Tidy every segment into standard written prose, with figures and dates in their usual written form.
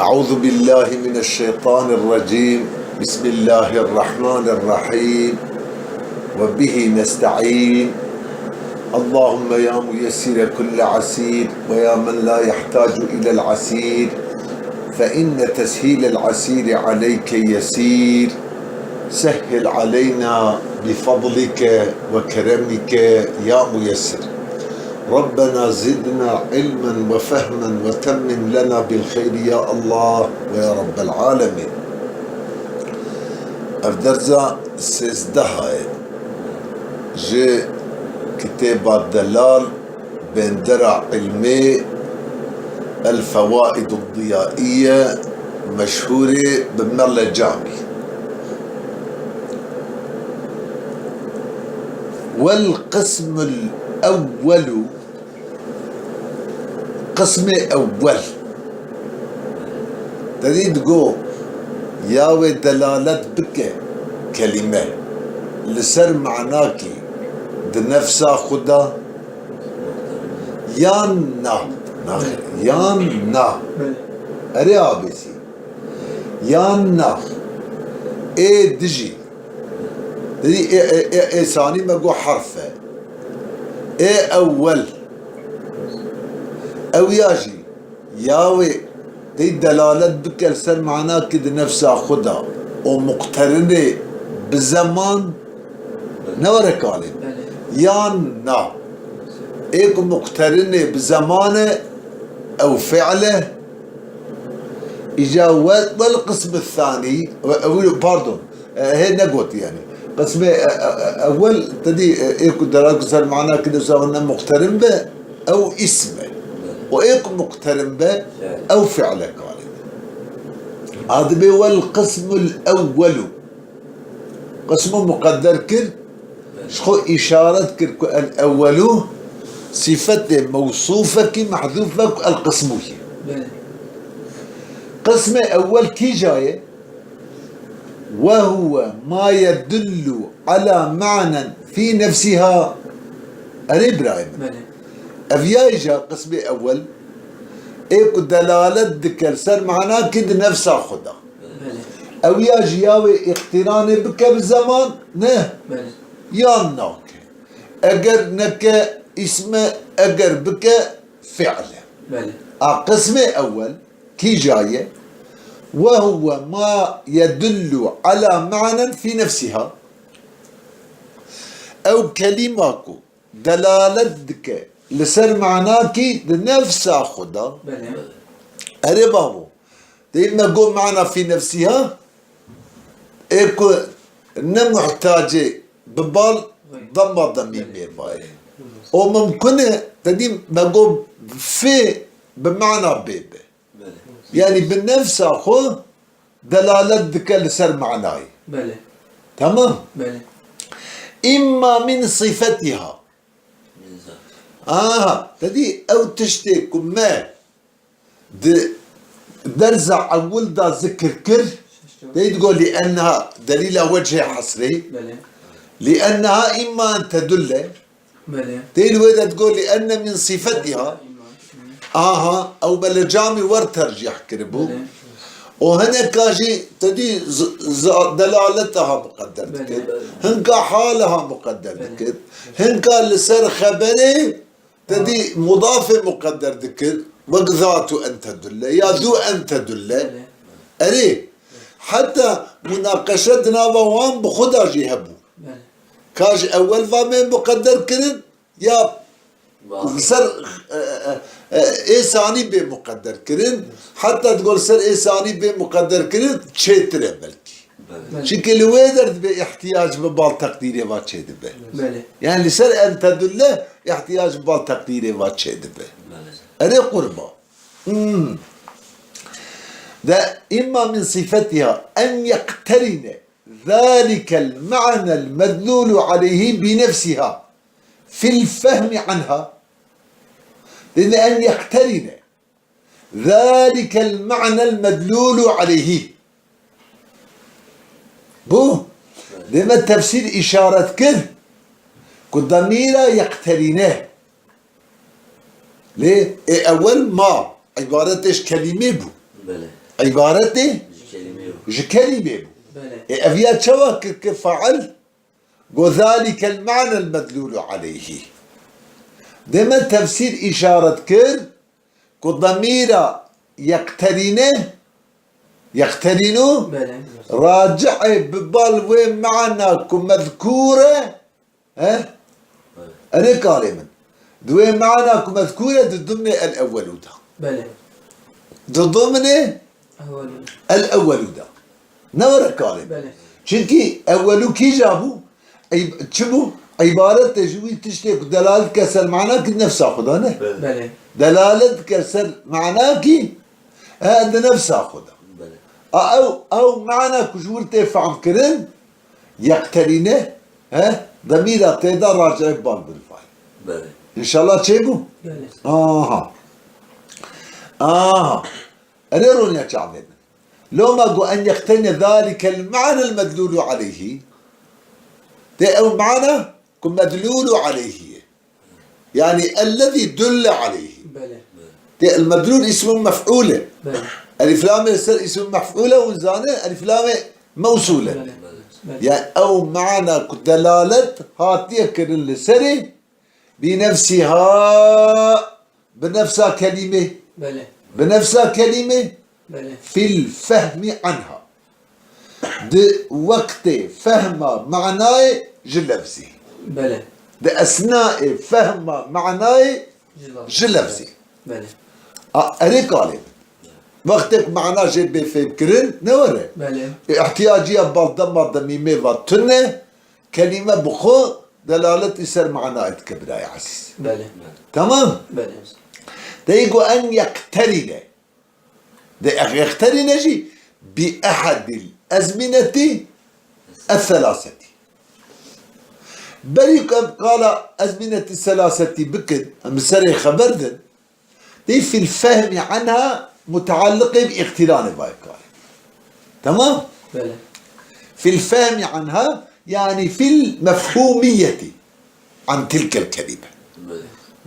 أعوذ بالله من الشيطان الرجيم. بسم الله الرحمن الرحيم وبه نستعين. اللهم يا ميسر كل عسير ويا من لا يحتاج إلى العسير فإن تسهيل العسير عليك يسير. سهل علينا بفضلك وكرمك يا ميسر. ربنا زدنا علما وفهما وتمم لنا بالخير يا الله ويا رب العالمين. أفدرزا سيزدهاي جي كتاب الدلال بين درع علمي الفوائد الضيائية مشهورة بمرلة جامي. والقسم الأول قسم أول تريد جو ياوي دلالة بك كلمة لسر معناكي دنفسا خدا يانا أريابسي يانا اي دجي اي ثاني ما جو حرفه اي أول أو ياجي ياوي دي دلالة بك لسر معناه كده نفسها خدا ومقترنة بالزمان نورك عليه يانا ايكو مقترنة بزمانه او فعله اجاوات. والقسم الثاني باردون هي نقوت يعني قسم اول تدي ايكو دلالة لسر معناه كده سواء مقترن به او اسمه وإيكم مقترن به أو فعلك عليه. هذا هو القسم الأول. قسم مقدر كر شخو إشارة كر الأول صفة موصوفة كي محذوفة القسم هي. قسم أول كي جاي وهو ما يدل على معنى في نفسها. إبراهيم أفياجا قسم أول إيكو دلالة ذكر سر معناه كد نفسها خدا أو ياجي ياوي اقتران بك بالزمان نه ياناك أجر نك اسم أجر بك فعله. قسم أول كي جاية وهو ما يدل على معنى في نفسها أو كلماكو دلالة ذكر لسر معناكي لنفسها خدا أربابو ديما قول معنا في نفسها إيكو نمحتاجة ببال ضمة ضميمية باي وممكن تديم بقول في بمعنى بيبه يعني بالنفس أخو دلالة ذكر لسر معناي تمام إما من صفتها تدي أو تشتكي ما درزع أول دا ذكر كر تقول لأنها دليل وجه حصري لأنها إما أن تدل تقول لأن من صفتها أو بلجامي ورترجح كربو وهنا كاجي تدي دلالتها مقدر ذكر هنكا حالها مقدر ذكر هنكا لسر خبري تدي مضافة مقدر ذكر وذاته أن تدل يا ذو أن تدل أري حتى مناقشتنا ووان بخدا جيهبو كاج أول فامين مقدر كرن يا سر إيساني بمقدر كرن حتى تقول سر إيساني بمقدر كرن تشيتره بلكي شكل ويدر باحتياج ببال تقديري واتشيد به يعني لسر أن تدل احتياج ببال تقديري واتشيد به أري قربا ده إما من صفتها أن يقترن ذلك المعنى المدلول عليه بنفسها في الفهم عنها لأن أن يقترن ذلك المعنى المدلول عليه بو لما التفسير إشارة كذ كالضمير يقترنه ليه؟ أول ما عبارة إيش كلمة بو عبارته كلمة أفيات شوك كفعل وذلك المعنى المدلول عليه دائما تفسير إشارة كر كضمير يقترنه راجع ببال وين معنى كمذكورة أنا كلمة دوين معنى كمذكورة ضمن الأول ده ضمن الأول ده نورا كلمة çünkü أولو كي جابوا شبو عبارة تجوي تشتك دلالة كسر معناه كي نفس أخذها نه دلالة كسر معناه كي هذا نفس أخذها أو معنى كجور تفهم كرن يقترنه ضمير تيدا راجع بال بالفعل إن شاء الله تشيبو أنا روني أشعبين لو ما قو أن يقترن ذلك المعنى المدلول عليه ده أو معنى كمدلول عليه يعني الذي دل عليه ده المدلول اسمه مفعولة ألف لام يصير اسم مفعولة وزانة ألف لام موصولة يعني أو معنى دلالة هاتية كرل سري بنفسها كلمة بنفسها كلمة في الفهم عنها ده وقت فهم معناه جلفزي ده أثناء فهم معناه جلفزي أريك عليه وقتك معناه جيب بفهم كرن نورة احتياجية بالضمة ضميمة وطنة كلمة بخو دلالة يسر معناه كبرى يا عزيز تمام تيجو أن يقترن ده يقترن جي بأحد الأزمنة الثلاثة بريك قال أزمنة الثلاثة بكد مسري خبردن دي في الفهم عنها متعلقة باقتران بايكار تمام؟ في الفهم عنها يعني في المفهومية عن تلك الكلمة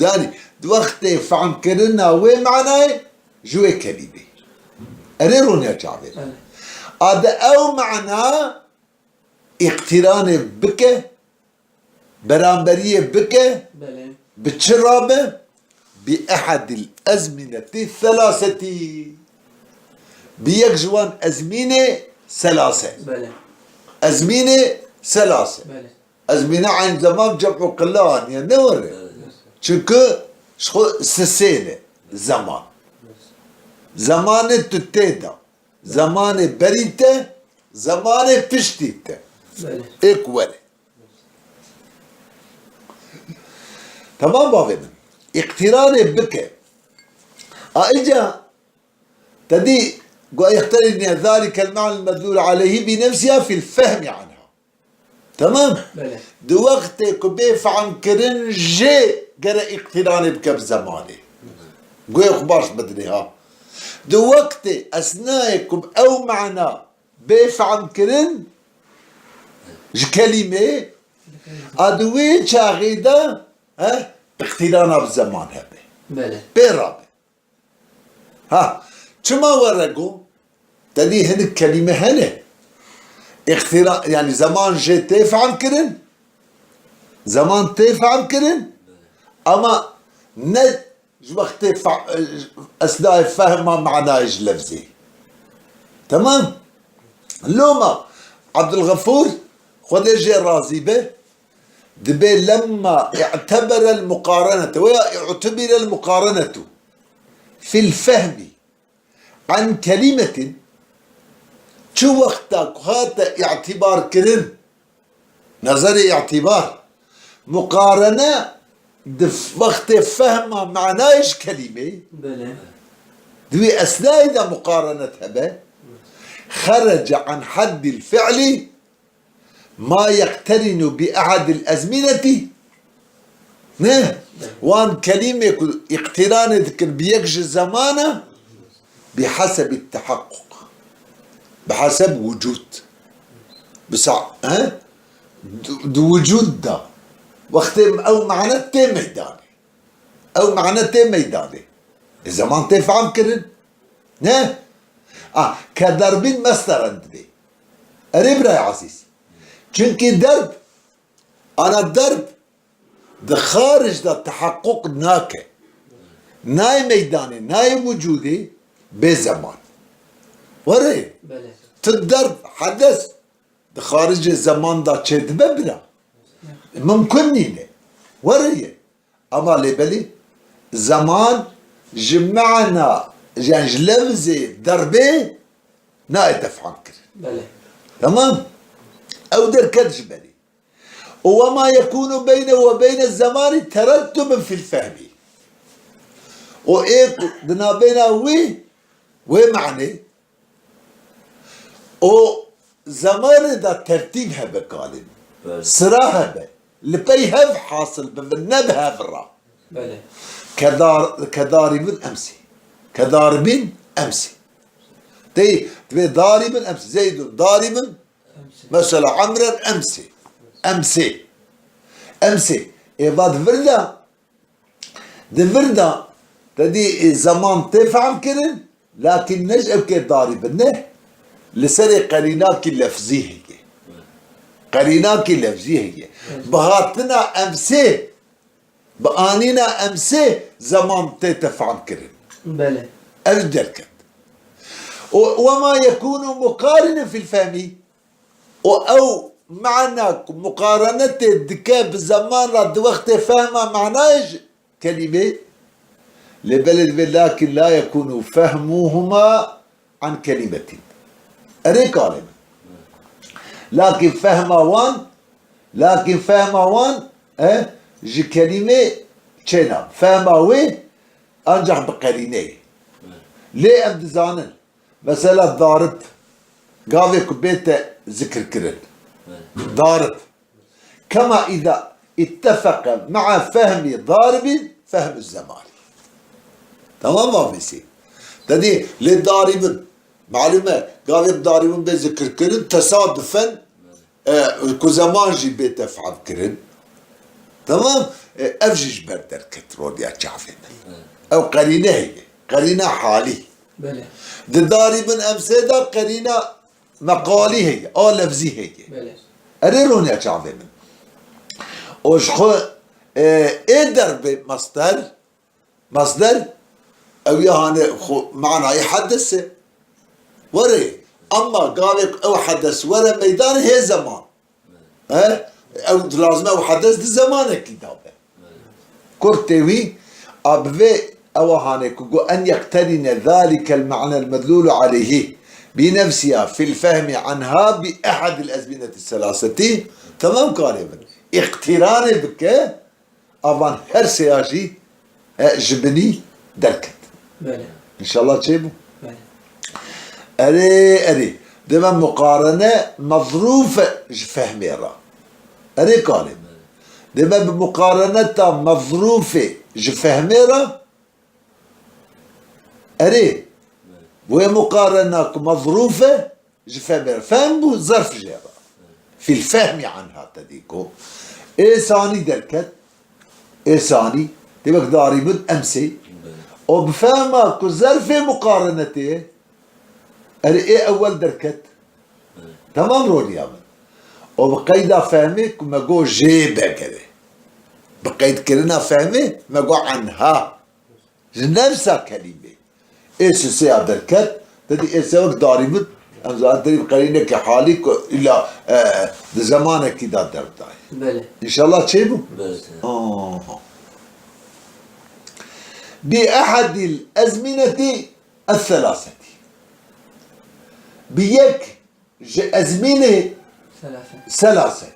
يعني وقت فهم كرنا وين معناه جوه كلمة أريرون يا جابر هذا أو معناه اقتران بك برامبرية بك بتشرابه بأحد الأزمنة الثلاثة بيجوان أزمنة ثلاثة أزمنة ثلاثة أزمنة عن زمان جمع قلان يعني نور çünkü سسينة زمان تتيدا زمان بريته زمان بشتيته إكوال تمام بابا اقتران بك اجا تدي يقترن ذلك المعنى المدلول عليه بنفسها في الفهم عنها تمام دو وقت كبيف عن كرن جي قرأ اقتران بك بزمانه قوي اخبارش بدني ها دو وقت اثناء او معنى بيف عن كرن كلمة ادوي شاغيده اقترانا بالزمان هبه بيرابه شما ورقوا تدي هن الكلمة هنا اقتران يعني زمان جي تفعل كرن زمان تفعل كرن اما ند وقت اثناء فهم معناه لفظي تمام لوما عبد الغفور خديجة الرازي به دبي لما اعتبر المقارنة ويعتبر المقارنة في الفهم عن كلمة شو وقتك هذا اعتبار كرن نظري اعتبار مقارنة وقت فهم معناش كلمة دوي أثناء إذا مقارنتها به خرج عن حد الفعل ما يقترن بأحد الأزمنة وان كلمة اقتران ذكر بيكج زمانه بحسب التحقق بحسب وجود بسع دو وجود ده وقت او معناته ميداني او معناته ميداني الزمان تفهم كرن كدرب مصدر عندي قريب يا عزيز چونكي درب انا الدرب ده خارج ده تحقق ناكه ناي ميداني ناي وجودي بزمان وري تقدر حدث ده خارج الزمان ده تشد ببلا ممكن نيني وري اما اللي بالي زمان جمعنا يعني لمزه دربي نايتف عنك تمام او دركت جبلي وما يكون بينه وبين الزمان ترتب في الفهم وايه دنا بينا وي معني او زمان دا ترتيبها بقالين سراها به لبيها حاصل بنبها برا كضارب امسي كضارب امسي تي ضارب امسي زيد ضارب مثلا عمرا امسي بعد فردا فردا تدي زمان تفهم كرن لكن نجأ كي ضارب نه لسري قريناك اللفظيه هي قريناك اللفظيه هي بهاتنا امسي بآنينا امسي زمان تفهم كرن بله أجدركت وما يكون مقارنا في الفهم أو معنى مقارنة الذكاء زمان رد وقت فهمه معناش كلمة لبلد لكن لا يكون فهمهما عن كلمة أريك علم لكن فهم وان جي كلمة شنا فهم وين أنجح بقرينه ليه أبد زانن مثلا ضارب قاضيك بيت ذكر كرن ضارب كما إذا اتفق مع فهم ضارب فهم الزمان تمام ما في شيء تدي للضارب معلومة قاضي ضارب بذكر كرن تصادفا كزمان جي بيت أفعل كرن تمام أفجج بردر كترول يا شعفين أو قرينة هي قرينة حالي بله ضارب أمسيدا قرينة مقالي هي أو لفظي هي بله أريرون يا شعفين وشخو درب مصدر أو يهاني معنا يحدث وري أما قالك أو حدث ولا ميدان هي زمان أو لازم أو حدث دي زمان الكتابة كرتوي أبوي أو هانيكو أن يقترن ذلك المعنى المدلول عليه بنفسها في الفهم عنها بأحد الأزمنة الثلاثة تمام قالبا اقتران بك أبان هر سياجي جبني دركت بله إن شاء الله تشيبو بله أري دما مقارنة مظروفة فهمي را أري قالب دما بمقارنة مظروفة فهمي را أري ومقارنة مظروفة فهمي را فهم ظرف جيرا في الفهم عنها تديكو إيه ثاني دركت إيه ثاني تبقى ضارب أمسي وبفهمك ظرف مقارنته ايه اول دركت تمام رولي يا من وبقيدا فهمك ما جو جيبه كده بقيد كلنا فهمي ما جو عنها نفسها كلمه ايه سيا دركت تدي ايه سوك ضارب امزال تريد قرينك حالك الى زمانك كده درتاي بله ان شاء الله تشيبو بله بأحد الأزمنة الثلاثة بيك أزمنة ثلاثة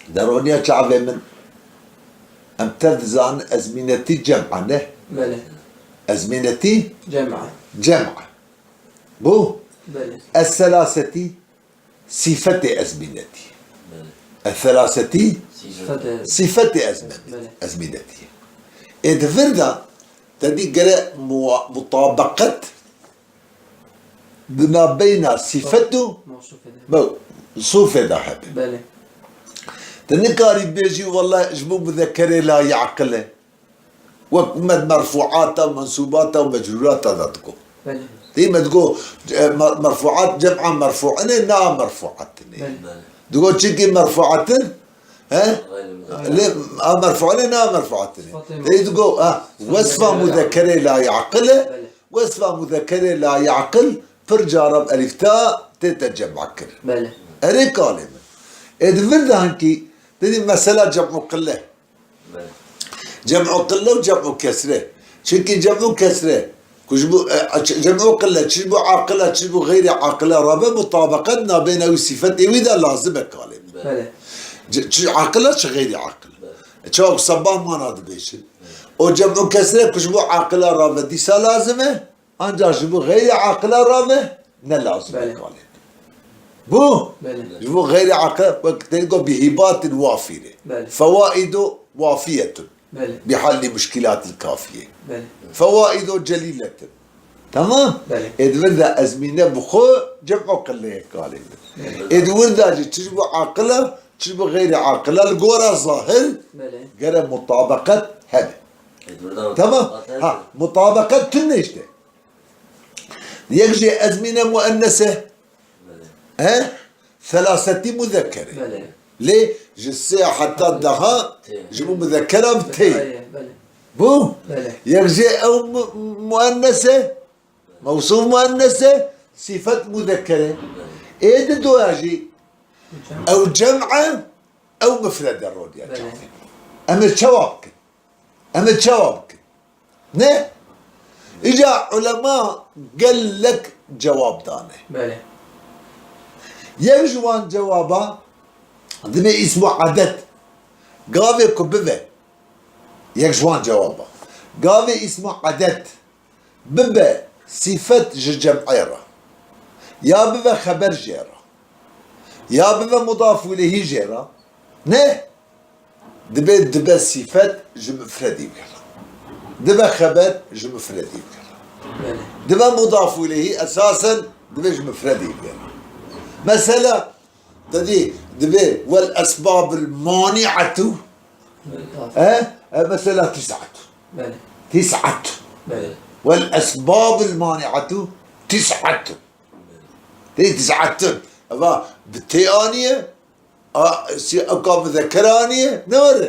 دروني شعب من أمتدزان أزمنة جمعة نه بله أزمنة جمعة بو بله الثلاثة صفة أزمنة الثلاثة صفة أزمنة إذا فردا تدي قراء مطابقة بما بين صفته موصوفة ذهب بله تنكاري بيجي والله جبو مذكرة لا يعقله ومد مرفوعاته ومنصوباته ومجروراتها ذاتكم بله. ديما تقول مرفوعات جمعا مرفوعين نا مرفوعات. تقول تشكي مرفوعات ها؟ مرفوعين نا مرفوعات. تقول وصفة مذكرة لا يعقل وصفة مذكرة لا يعقل فرجارب ألف تاء تتجمعكر. بله. أري كلمة. إذا هنكي تدي مسألة جمع قلة. جمع قلة وجمع كسرة. شكي جمع كسرة. كجبو جمع قلة تشبو عاقلة تشبو غير عاقلة رابع مطابقتنا بين الصفات وإذا لازم كلمة. بله. عاقلة غير عاقلة. شو صباح ما ناد بيشل. وجمع كسرة كجبو عاقلة رابع دي لازمة. أنجا جبو غير عاقلة رابع نلازم كلمة. بو جبو غير عاقل تلقوا بهبات وافرة فوائد وافية بحل مشكلات الكافية فوائد جليلة تمام إذ وردا أزمنة بخو جمعوا قلة قالين إذ وردا تجبو عاقلة تجبو غير عاقلة القورة ظاهر غير مطابقة هذا تمام ها مطابقة تنشته يجي أزمنة مؤنثة ثلاثة مذكرة ليه؟ جسي حتى الدها جمو مذكرة بتي بو يرجع أو مؤنثة موصوف مؤنثة صفة مذكرة إيه دو يجي أو جمعة أو مفردة الرود يا جماعة أمر جوابك نه إجا علماء قال لك جواب دانه يجوان جوابا ذي اسمه عدد قاوي كببه يجوان جوابا قاوي اسمه عدد ببه صفة جمعيرة يا ببه خبر جيرة يا ببه مضاف إليه جيرة نه دبه صفة جمفردي بيرا دبه خبر جمفردي بيرا دبه مضاف إليه أساسا دبه جمفردي بيرا مثلا تدي دبي والأسباب المانعة مثلا تسعة والأسباب المانعة تسعة بالتيانية أقام ذكرانية نور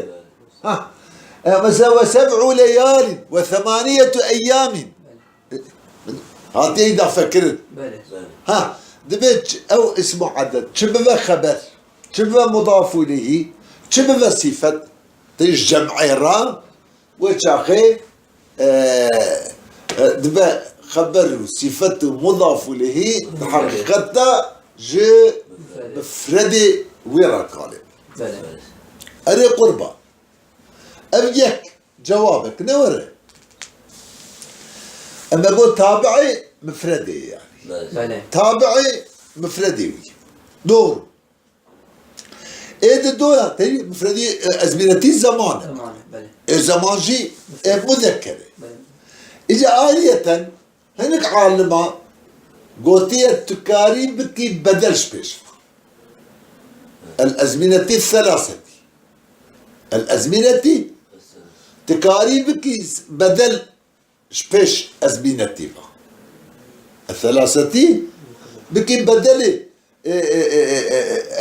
مثلا وسبع ليال وثمانية أيام هاتي إذا فكرت دبيت أو اسمه عدد شبه خبر شبه مضاف إليه شبه صفة تيج جمعيرة وشاخي دبا خبر صفة مضاف إليه حقيقة ج مفردي ويرا قالب أري قربة أبيك جوابك نورة أما أقول تابعي مفردي يعني تابعي مفردي دور ايه دور تاني مفردي ازمنتي زمان الزمان جي مذكره اجا آلية هناك عالمة قوتية تكاري بكي بدلش بيش الازمنة الثلاثة الازمنة تكاري بكي بدل شبيش ازمنتي الثلاثة بكي بدل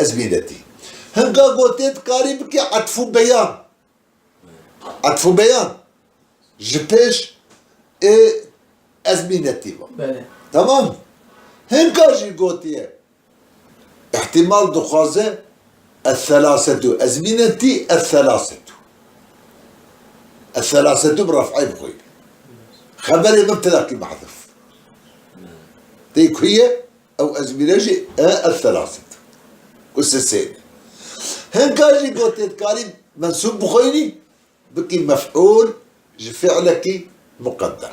أزمينتي هنقا قوتيت قارب كي عطفو بيان جبيش أزمينتي تمام هنقا جي قوتيه احتمال دخوازه الثلاثة أزمينتي الثلاثة برفعي بخوي خبري مبتدا كي محذوف تيكوية أو أزمينجي الثلاثة والسلسلة هنكاجي قوتيت كاريب منسوب بخويني بكي مفعول جفعلك مقدر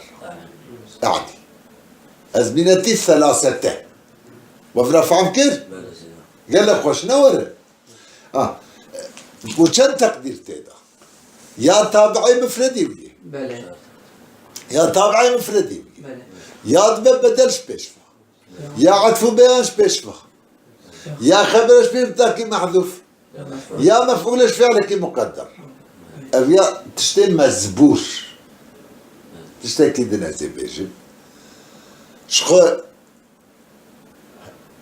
أعدي أزمنتي الثلاثة وفرفع فكر قال لك خوش نورة وشن تقدير تيدا يا تابعي مفردي بيه يا تابعي مفردي بيه يا دب بدلش بيشفى يا عطف بيانش بيشفى يا خبرش بيبتاكي محذوف يا مفعولش فعلك مقدر يا تشتي مزبوش تشتي كده نازل بيجي شقول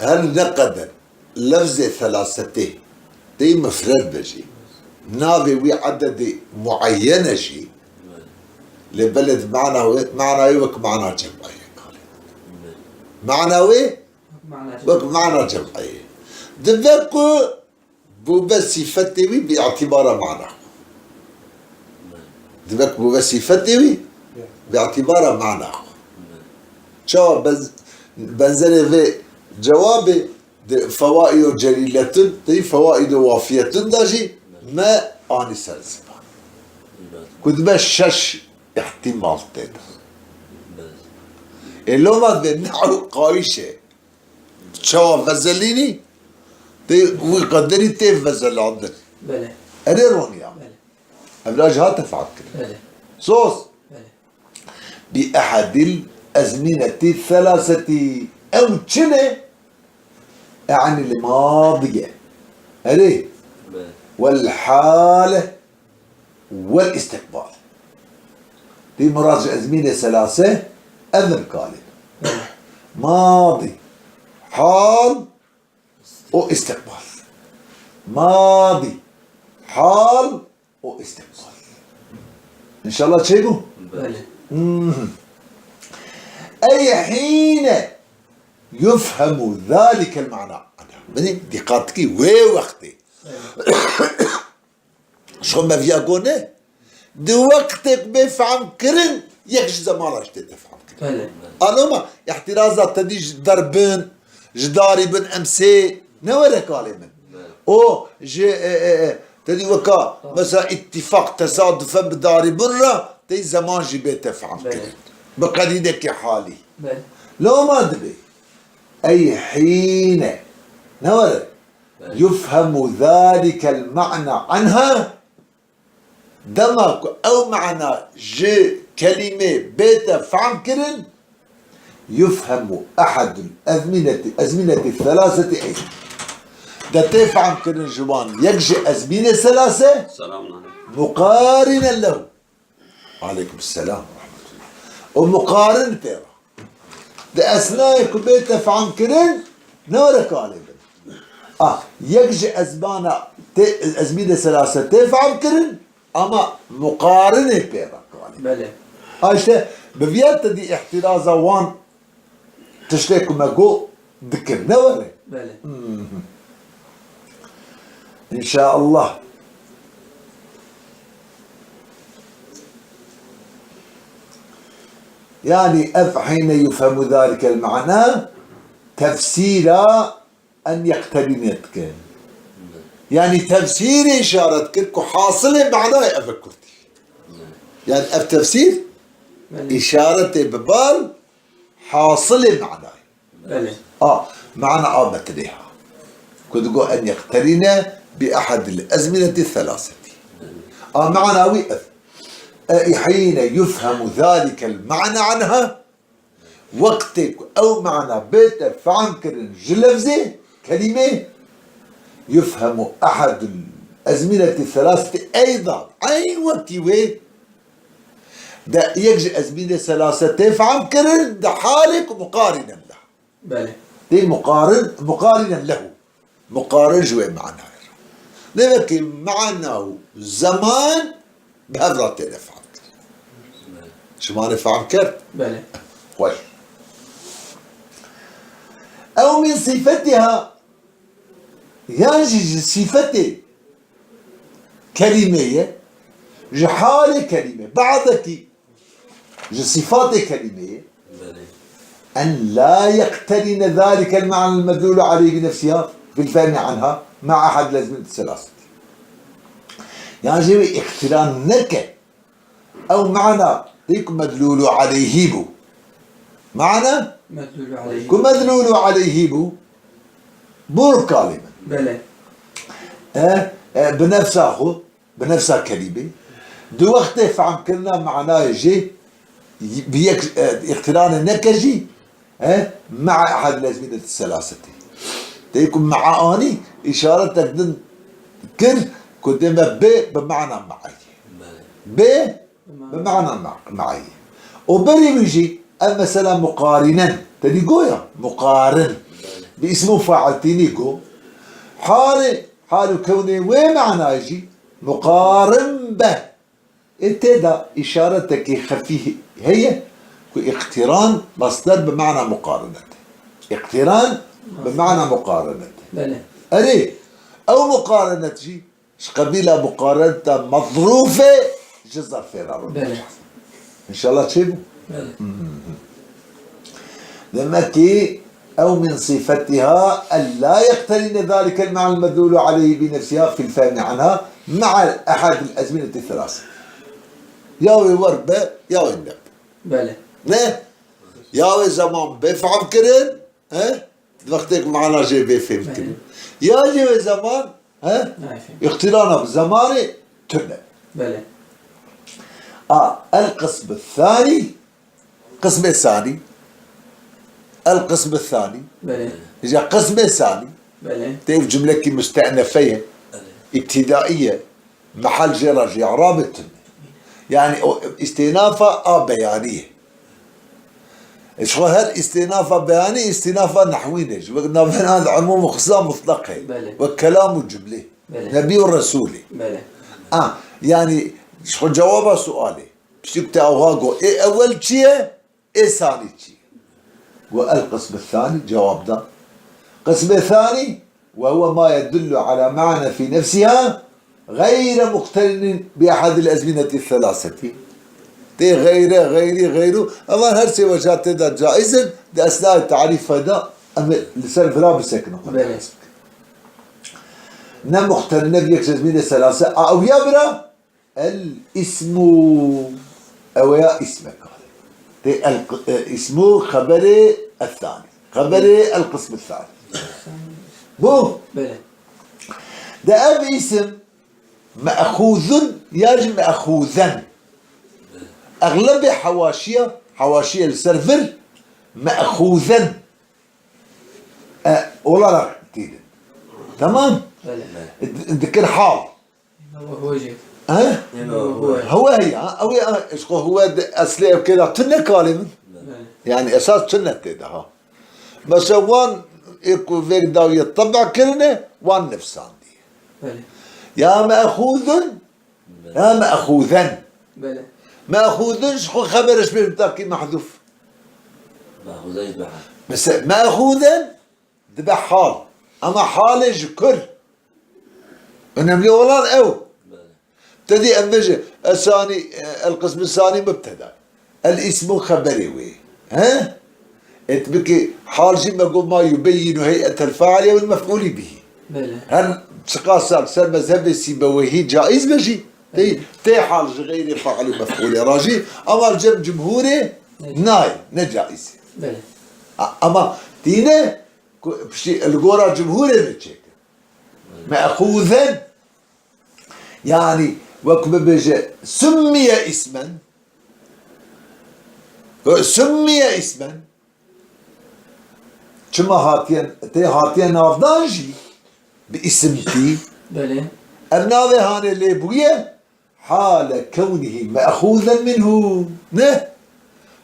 هل نقدر لفظ ثلاثته دي مفرد بجي ناضي وي عدد معينة شيء لبلد معنى وك معنى جمعية معنى وك معنى جمعية دبكو بس فتوي باعتبار معنى دبك بس فتوي باعتبار معنى شو بنزل في جواب فوائد جليلة دي فوائد وافية داجي ما اني سلسبا كنت بس شش احتمال تيتا اللو ما بنحو قايشة شو فزليني دي ويقدري تيف فزل عندك بله انا روني عم ابلاج هات تفعل كده بله صوص بله بأحد الأزمنة الثلاثة أو تشنه يعني الماضية هذه والحالة والاستقبال دي مراد أزمنة ثلاثة أذن قالب ماضي حال واستقبال ماضي حال واستقبال إن شاء الله تشيبوا بله أي حين يفهم ذلك المعنى بني دقاتك وقتي شو ما فيها قونه دو وقتك بفهم كرن يكش زمانش تفهم بله ألوما احترازات تديج ضربن جداري بن أمسي نورا كالمن أو جي تدي وكا مثلا اتفاق تصادفا بداري برا تي زمان جي تفهم كرن بقديدك حالي بله لو ما دبي أي حين نورا يفهم ذلك المعنى عنها دمك أو معنى ج كلمة بيت فعم كرن يفهم أحد الأزمنة الثلاثة أيضا ده تفهم كرن جوان يجي أزمنة ثلاثة السلام عليكم مقارنا له عليكم السلام ورحمة الله ومقارن ترى ده أثناء كبيت فعم كرن نورك عليك يجي أزمنة ثلاثة تفهم كرن أما مقارنة بيرك بله هاشتا بفيات دي احترازة وان تشتاكو مقو ذكر نوري بله إن شاء الله يعني حين يفهم ذلك المعنى تفسيرا أن يقترنتك يعني تفسير إشارتك حاصل معناه أفكرتي يعني التفسير إشارة ببال حاصل معناه بله معنى مثلها كنت أقول أن يقترن بأحد الأزمنة الثلاثة معنى حين يفهم ذلك المعنى عنها وقتك أو معنى بيت فعنكر جلفزة كلمة يفهم أحد الأزمنة الثلاثة أيضا أي وقت وين ده يجي أزمنة ثلاثة فعنكر ده حالك مقارنا له بله دي مقارنا له مقارن جوي معناه لكن معناه زمان بهذا تنفع شو ما نفهم كرت بله كويس أو من صفتها يجي صفته كلمة جحال كلمة بعدك صفات كلمة أن لا يقترن ذلك المعنى المدلول عليه بنفسها في الفهم عنها مع أحد الأزمنة الثلاثة يعني اقتران نك أو معنى ديك مدلول عليه بو معنى مدلول عليه كمدلول عليه بو بور كلمة بله بنفسها كلمة دو وقت فعم كلنا معناه يجي بيك اقتران النكجي مع أحد الأزمنة الثلاثة تيكون مع أني إشارة تقدم كر كدما ب بمعنى معي ب بمعنى معي وبري بيجي مثلا مقارنا تدي قويا مقارن باسمه فاعل تينيكو حال كونه وين معنى يجي مقارن به انت ده اشارتك خفيه هي اقتران مصدر بمعنى مقارنة اقتران بمعنى مقارنة بله أري أو مقارنة شيء قبيلة مقارنة مظروفة جزر فينا بله إن شاء الله تشيبوا بله لما كي أو من صفتها ألا يقترن ذلك المعنى المدلول عليه بنفسها في الفهم عنها مع أحد الأزمنة الثلاثة ياوي وربة ياوي النب بله نه ياوي زمان بفهم كرن ها وقتك معنا جي بفهم كرن يا جي زمان ها اقترانا بزماني تنب بله القسم الثاني القسم الثاني القسم الثاني بله إذا قسم ثاني بله تعرف جملة مستأنفية ابتدائية محل جرج إعراب يعني استئنافة بيانية شو هالاستئنافة بيانية استئنافة نحوية قلنا هذا عموم وخصام مطلقة والكلام الجملة نبي الرسولي يعني شو جواب سؤالي بشكل أوهاقو إيه أول شيء إيه ثاني شيء والقسم الثاني جواب ده القسم الثاني وهو ما يدل على معنى في نفسها غير مقترن بأحد الأزمنة الثلاثة تي غيره أما هرسي وجهات ده جائزا ده أثناء التعريف هذا أما لسان فلا بسكنه نم مقترن بيكش أزمنة الثلاثة أو يبرى الاسم أو يا اسمك اسمه خبري الثاني خبري القسم الثاني مو بله ده أب اسم مأخوذ يجب مأخوذا أغلب حواشية السيرفر مأخوذا ولا لا كتير تمام ذكر حال هو جيد ها هو هي او ايش هو اصلي كده تنه كلمه يعني اساس تنه كده ها بس وان يكو فيك داو يطبع كلمه وان نفس عندي يا ماخوذ يا ماخوذا بله ماخوذ شو خبرش بالتاكيد محذوف ماخوذ يذبح بس ماخوذا ذبح حال اما حال ذكر انما ولا او ابتدي أمجي الثاني القسم الثاني مبتدا الاسم خبري وي ها اتبكي حال جي ما يبين هيئة الفاعل والمفعول به بله هل سقاصر سر مذهب السيبويه جائز بجي تي حال غير فاعل ومفعول راجي اما الجم جمهوري ناي نجائز بله اما دينا بشي الجورا جمهوري نتشك مأخوذا يعني وكم بيجي سمي اسما كما هاتين نافدانجي باسمتي بله الناوي هاني اللي بويه حال كونه مأخوذا منه نه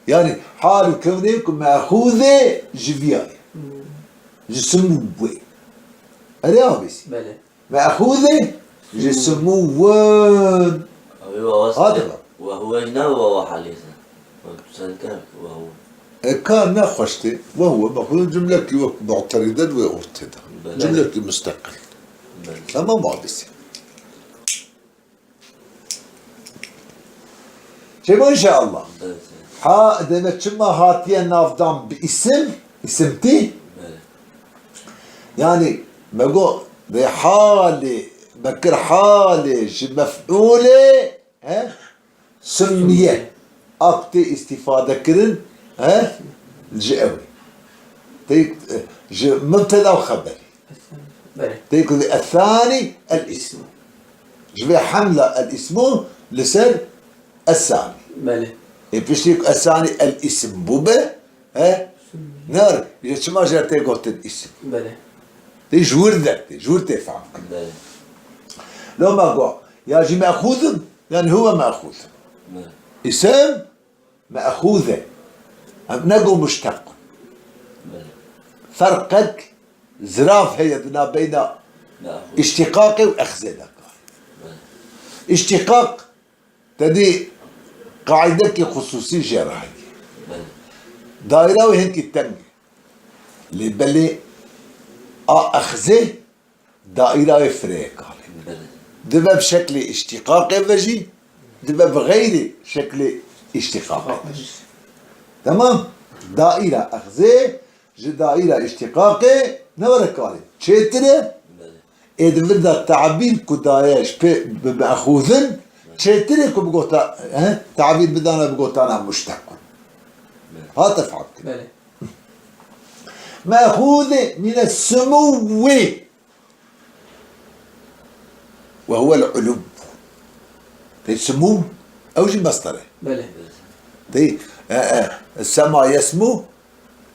يعني حال كونه مأخوذة جفياي جسمه بوي أريابس بله مأخوذة جسموان هذا وهو هنا وهو حاليا وهو كان ناقشته وهو مأخوذ جملة معترضا وارتدا جملة مستقل أما معدسة شيء إن شاء الله دائما تشما هاتيا نافدان باسم اسمتي يعني بقول بحالي بكر حالي مفعولة ها سمية أبتي استفادة كرن ها الجئوي تيك مبتدا وخبري تيك الثاني الاسم جبي حملة الاسم لسان الثاني بله يفشيك الثاني الاسم بوبة ها نار إذا ما جرت قلت الاسم بله تي جور تفهم لو ما قال يا جي مأخوذ يعني هو مأخوذ اسم مأخوذة نقو مشتق فرقك زراف هي بين اشتقاقي وأخذي لك اشتقاق تدي قاعدة خصوصي جراحي دائرة وهنك التنمية اللي بلي أخذي دائرة فريق دبا بشكل اشتقاقي بجي دبا بغير شكل اشتقاقي تمام دائرة أخذي دائرة اشتقاقي نورك عليه تشتري إذا بدأ التعبير كدايش بأخوذن تشتري كبقوتا تعبير بدانا بقوتا أنا مشتق ها تفعل مأخوذ من السمو وهو العلو السمو أوجي مصدره دي السماء يسمو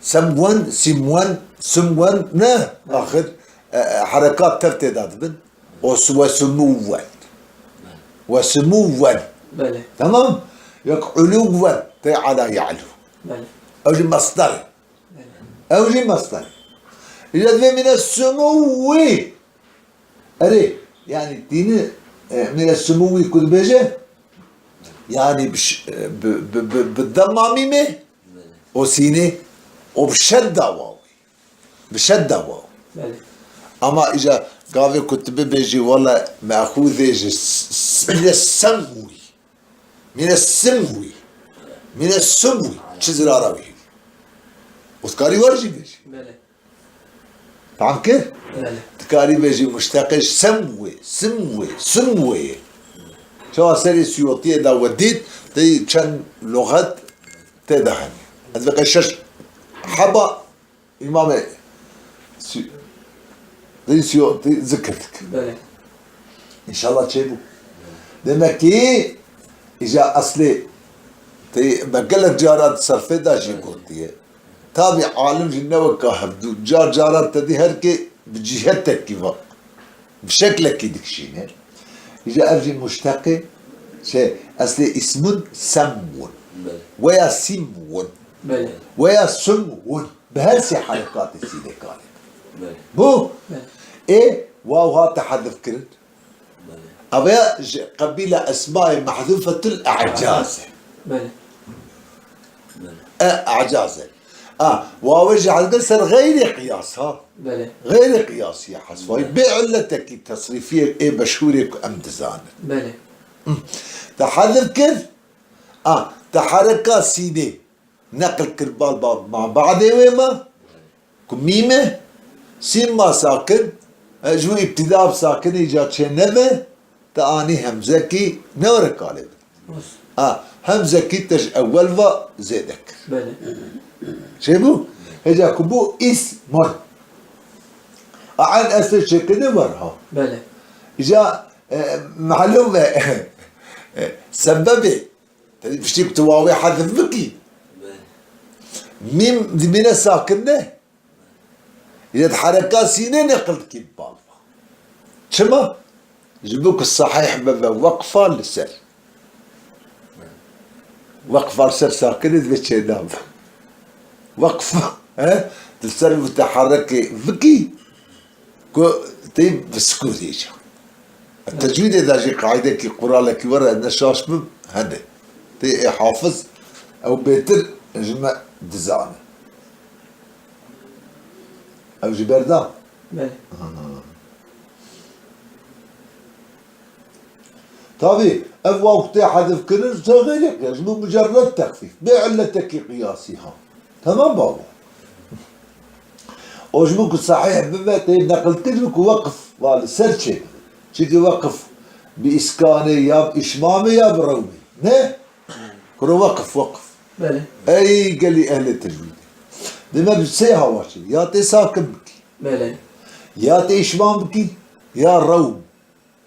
سمون سمون سمون نه آخر حركات ترتداد بن وسموا وسموا تمام يك علوا على يعلو أوجي مصدره أوجي مصدره إذا من السمو أري يعني دين من السمو كل بيجه يعني بالضمة ميمه وسينه وبشدة واو بشدة واو أما إجا قاضي كتب بيجي والله مأخوذ من السموي من السموي من السموي شزر عربي وتكاري ورجي بيجي فهم كيف؟ تكاري بيجي مشتقش سموي سموي سموي شو سري سيوطية دا وديت تي كان لغات تدهن هذا قشش حبا إمام دي سيوطي ذكرتك إن شاء الله تشيبو دمكي إجا أصلي تي بقلك جارات صرفة دا شي قلتي تابع عالم جنوة كهبدو جارات تدي هركي بجهتك كيفا بشكلك كيدك شيني إجا أرجي مشتقي شيء أصلي اسم سمون ويا سمون ويا سمون بهالسي حركات السيدة كانت بو إيه واو تحذف كرت أبيا قبيلة أسماء محذوفة الأعجاز أعجاز ووجه على القصر غير قياس ها غير قياس يا حسوي بعلتك التصريفية إيه بشورك أم دزان تحذف كر تحركة سيدي نقل كربال باب مع بعض ويما كميمة سيما ساكن جو ابتداء بساكن إيجاد شيء نبه تاني همزكي نورك عليه همزكي تج أول و زيدك شبو هجا كبو اسم عن أسر شكل ورها إجا معلومة سببي بشتيك تواوي حذف بكي ميم من الساكنة إذا تحركات سينة نقلت كي بالفا شما جبوك الصحيح بابا وقفة للسر وقفة للسر ساكنة بشي نام وقفة تلسر متحركة بكي طيب بسكوت يجا التجويد إذا جي قاعدة كي قرآن لك ورا النشاش بم هذا تي حافظ أو بيتر جمع دزانة أو جبردان طبيعي أبوا وقت حذف كنز تغيرك لازم مجرد تخفيف بعلتك قياسها تمام بابا وجمك صحيح بما نقلت لك وقف والسرشة شكي وقف بإسكاني يا بإشمامي يا برومي نه كرو وقف بله أي قال لي أهل التجويد لما بسيها واشي يا تي ساكن بكي بله يا تي إشمام بكي يا روم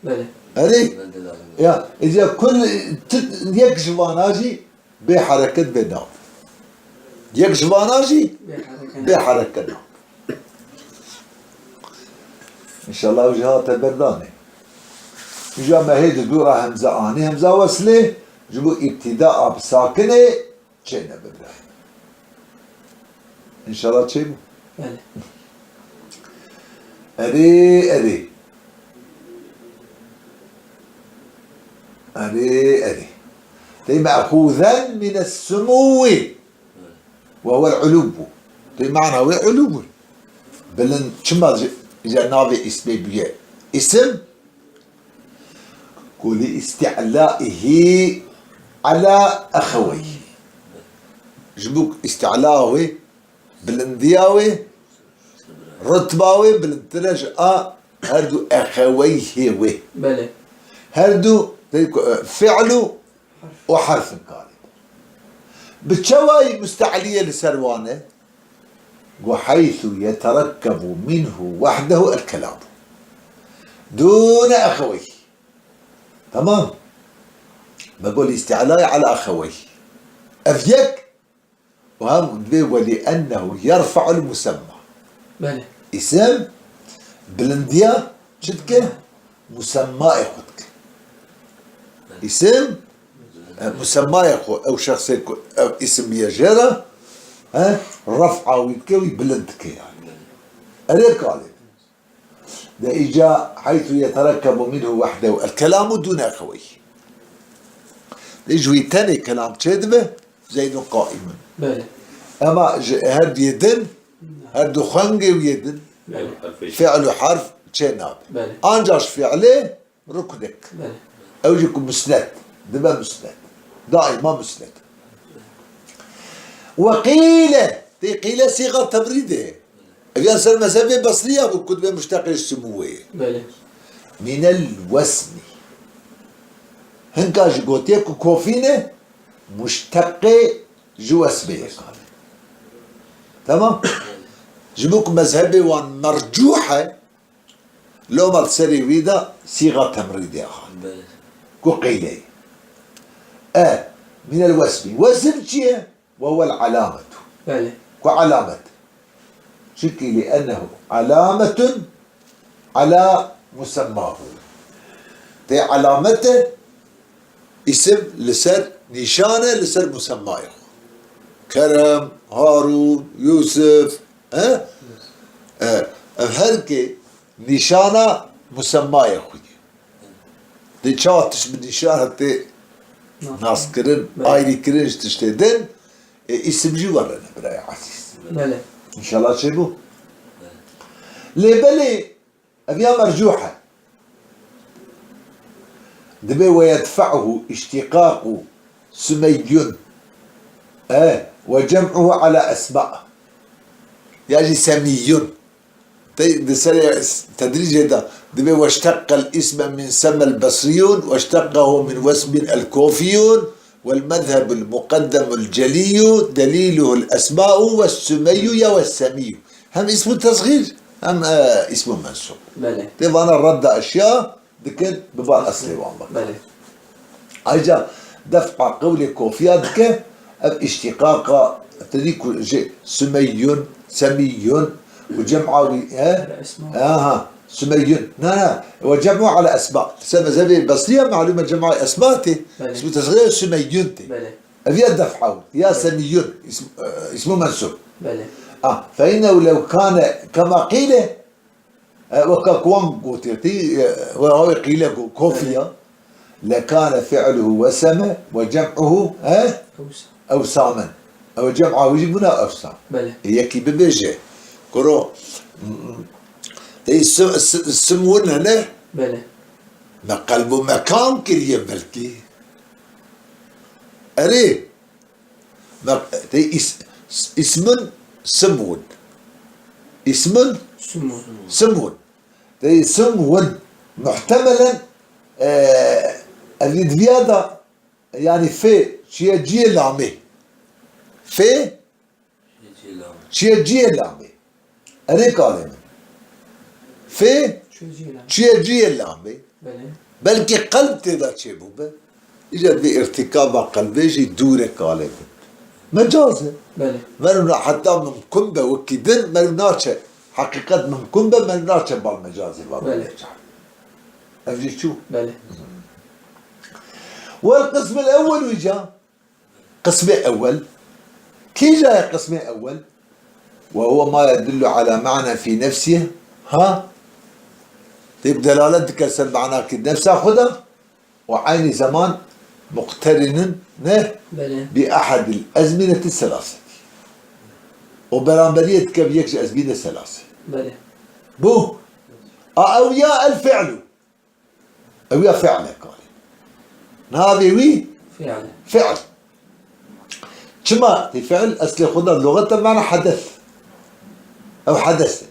بله أري يا إذا كل يك جواناجي بحركة بداو يك جواناجي بحركة بداو إن شاء الله وجهات برداني جا ما هي تقول همزة آني همزة وصلة جبو ابتداء بساكنة شينا ببراهيم إن شاء الله تشيبه بله أري تي مأخوذا من السمو وهو العلو تي معنى هو علو بلن شما إذا نابي اسمي بيه اسم قولي استعلائه على أخويه جبوك استعلاوي بلندياوي رتباوي بلندرج هردو أخويه وي بله هردو فعل وحرف قال بتشواي مستعلية لسروانه وحيث يتركب منه وحده الكلام دون أخويه تمام بقول استعلاء على أخويه أفيك وهم ولأنه يرفع المسمى بله اسم بلنديا شدك مسمى ياخذك اسم مسمى ياخذ او شخص أو اسم يجرى رفعه ويكوي بلندك يعني أليك عليه ده إجا حيث يتركب منه وحده الكلام دون أخويه يجوي تاني كلام كذبه زيد قائما بله أما هاد يدن هاد خنقي ويدن فعل حرف تشيناب بله أنجاش فعله ركنك بله أو يكون مسند دبا مسند دائما مسند وقيل قيل صيغة تبريده أبيان سر مذهبي بصرية بالكتب مشتق السموية بله من الوسم هنكاش قوتيك كوفينة مشتق جو اسمه تمام جبوك مذهبي وان مرجوحة لو ما تسري ويدا صيغة تمريدية بله كو قيلة من الوسم وزن شيء وهو العلامة بله وعلامة شكي لأنه علامة على مسماه دي علامته اسم لسر نشانة لسر مسماه كرم هارون يوسف هركي نشانة مسماه خوي دي شاتش بالنشانة تي ناس كرن آيري كرنش تشتدن اسم جوارنا براي عزيز بله إن شاء الله تشيبوه لبلي أبيا مرجوحة دبي ويدفعه اشتقاق سمي وجمعه على أسماء يعني سمي تدريج هذا دبي واشتق الاسم من سمى البصريون واشتقه من وسم الكوفيون والمذهب المقدم الجلي دليله الأسماء والسمي والسمي هم اسمه تصغير هم اسمه منسوب بله طيب أنا رد أشياء ذكر ببال أصلي والله بله أجا دفع قولي كوفياتك اشتقاق تديك سمي سمي وجمعه سمي لا وجمعوا على اسماء سما زبي البصريه معلومه جمع اسماء اسمه تصغير سميونتي بله ابي الدفعه يا سميون اسمه منسوب بله فانه لو كان كما قيل وككوان قوتي وهو قيل كوفيا لكان فعله وسم وجمعه اوساما او جمعه يجيبنا اوسام بله هي كي ببيجي كرو السمون هنا بله ما قلبه مكان كريه بلكي أري ما اسم سمون اسم سمو سمون سمون محتملا الزيادة يعني في شيء جي لامي في شيء جي لامي أري كلام في شو جينا شيء جي لامي بله بلكي قلب تقدر تشيبه إجا بارتكاب قلبه يجي دورة كالب مجازة بله منو حتى ممكن به وكيدن منو ناتشه حقيقة ممكن به منو ناتشه بالمجازي بله أفجي شو بله والقسم الأول وجا قسم أول كي جاء قسم أول وهو ما يدل على معنى في نفسه ها طيب دلالتك هسه معناه كد نفسها خذها وعين زمان مقترن بله بأحد الأزمنة الثلاثة وبرامبرية كيف يكشي أزمنة ثلاثة بله بو أو يا الفعل أو يا فعل قال نهابي وي فعل فعل كما فعل أصل خذها اللغة بمعنى حدث أو حدث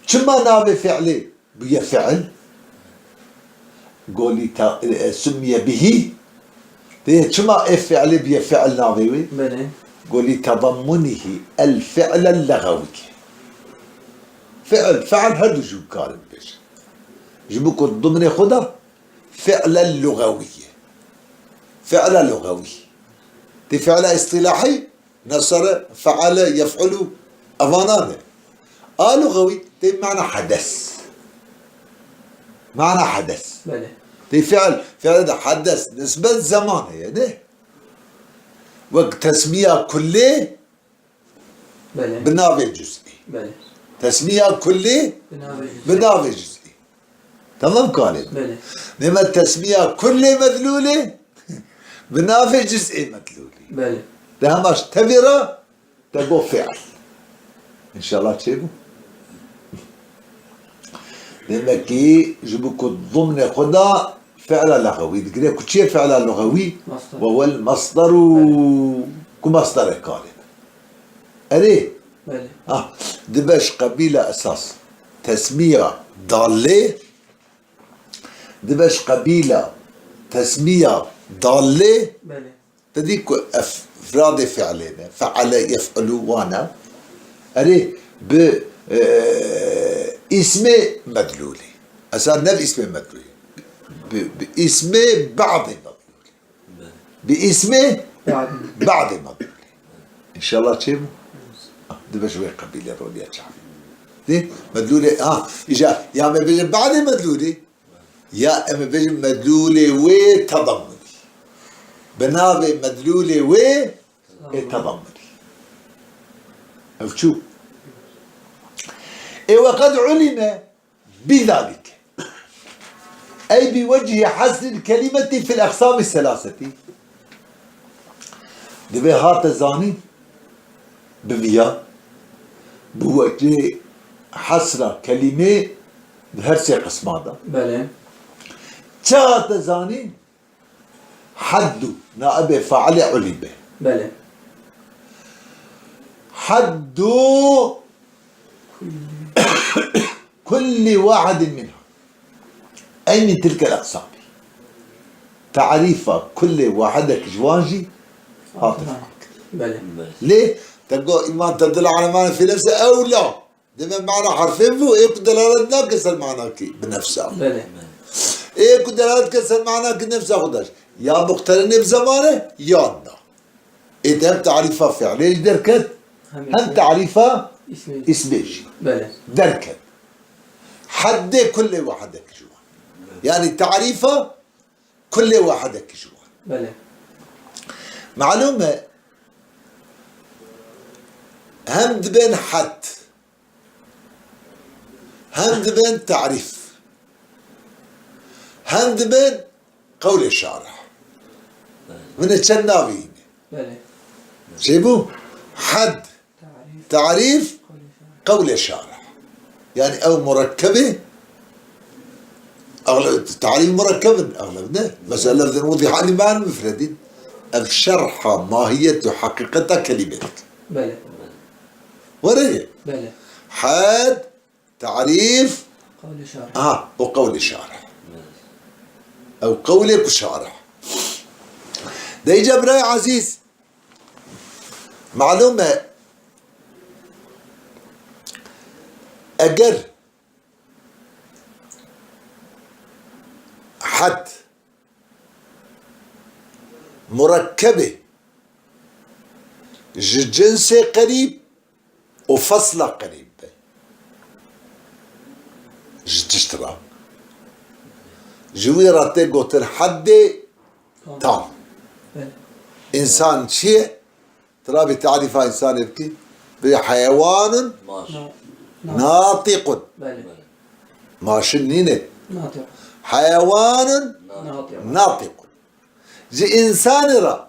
كما نابي فعلي بيا فعل قولي سمي به كما فعلي بيا فعل نابي بله قولي تضمنه الفعل اللغوي فعل هذا جو كارب بيش جبوك ضمن خدا فعل اللغوي فعل لغوي دي فعل اصطلاحي نصر فعل يفعل أفانانه لغوي دي معنى حدث معنى حدث بله دي فعل ده حدث نسبة زمان يعني وقت تسمية كلي بله بنابي جزئي بله تسمية كلي بنابي جزئي تمام قالت بله لما التسمية كلي مدلولة بنافي جزئي مدلولة بله ده هماش تبرة تقو فعل إن شاء الله تشيبه لما كي جبوك ضمن خدا فعل لغوي تقول كل شيء فعل لغوي مصدر. وهو المصدر كمصدر قالب أريه بله دبش قبيلة أساس تسمية ضالة دبش قبيلة تسمية ضالة بله تديك أفراد فعلين فعل يفعلوا وانا أري ب اسم مدلولي أسان نف اسم مدلولي باسم بعض مدلولي باسم بعض مدلولي إن شاء الله تشيبوا دبا شوية قبيلة رولي أتشعب دي مدلولي إجا يا ما بيجي بعد مدلولي يا اما بيجي مدلولي وتضمني بنابي مدلولي وتضمني أو شو وقد علم بذلك أي بوجه حصر الكلمة في الأقسام الثلاثة دبي هات الزاني بمياه بوجه حصر كلمة بهرسي قسم هذا بله شات زاني حد نائب فعل علم بله حد كل واحد منها أي من تلك الأقسام تعريف كل واحد جواجي هاتف بله ليه؟ تقول إيمان تدل على معنى في نفسه أو لا دائما معنى حرفين فيه إيه دلالة ناقص المعنى كي بنفسه بله إيه دلالة كسر معنى كي نفسه خدش يا مقترن بزمانه يا لا إيه هم تعريفها فعلي دركت هم تعريفها اسميش بله دركت حد كل واحدك جوا يعني تعريفها كل واحدك جوا بله معلومة همد بين حد همد بين تعريف همد بين قول الشارح من الشناويين بله شيبو حد تعريف قول الشارح يعني او مركبه اغلب التعريف مركب اغلبنا مثلا لفظ وضح عن معنى مفرد الشرح ماهية حقيقة كلمتك بله وريه بله حد تعريف قول شارع وقول الشارح او قولك الشارح ده يجب رأي عزيز معلومة أجر حد مركبة جنس قريب وفصل قريب تشترى جويرة قوتر حد تام بله إنسان شيء ترى بتعرف إنسان يبكي بحيوان ماشي. ناطق بله. ماشنينه ناطق. حيوان ناطق. ناطق جي إنسان را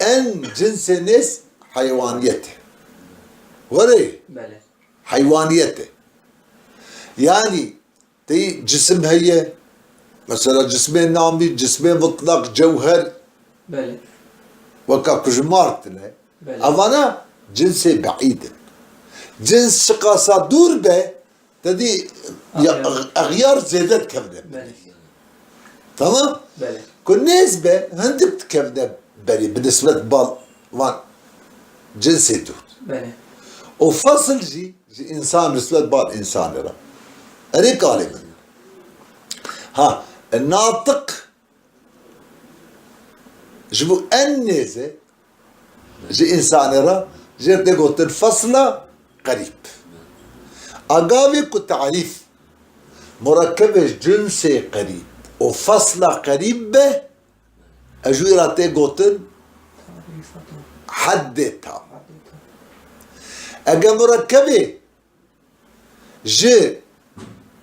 أن جنس نس حيوانيته وري بله. حيوانيته يعني تي جسم هي مثلا جسمين نامي جسمين مطلق جوهر بله. وكاكو جمارتنا بله. أمانا جنس بعيد جنس شقاسة دور به تدي أغيار زيادات كبدة بله. تمام؟ بله. كل نسبة هندبت كبدة بري بالنسبة لبال وان جنس دور بله. وفصل جي إنسان بالنسبة لبال إنسان را أريك غالبا ها الناطق جبو النيزة جي إنسان را جي تقول الفصلة قريب أقابي كتعريف مركبة جنسي قريب وفصلة قريبة أجويرا تقول حدتها أقا مركبة جي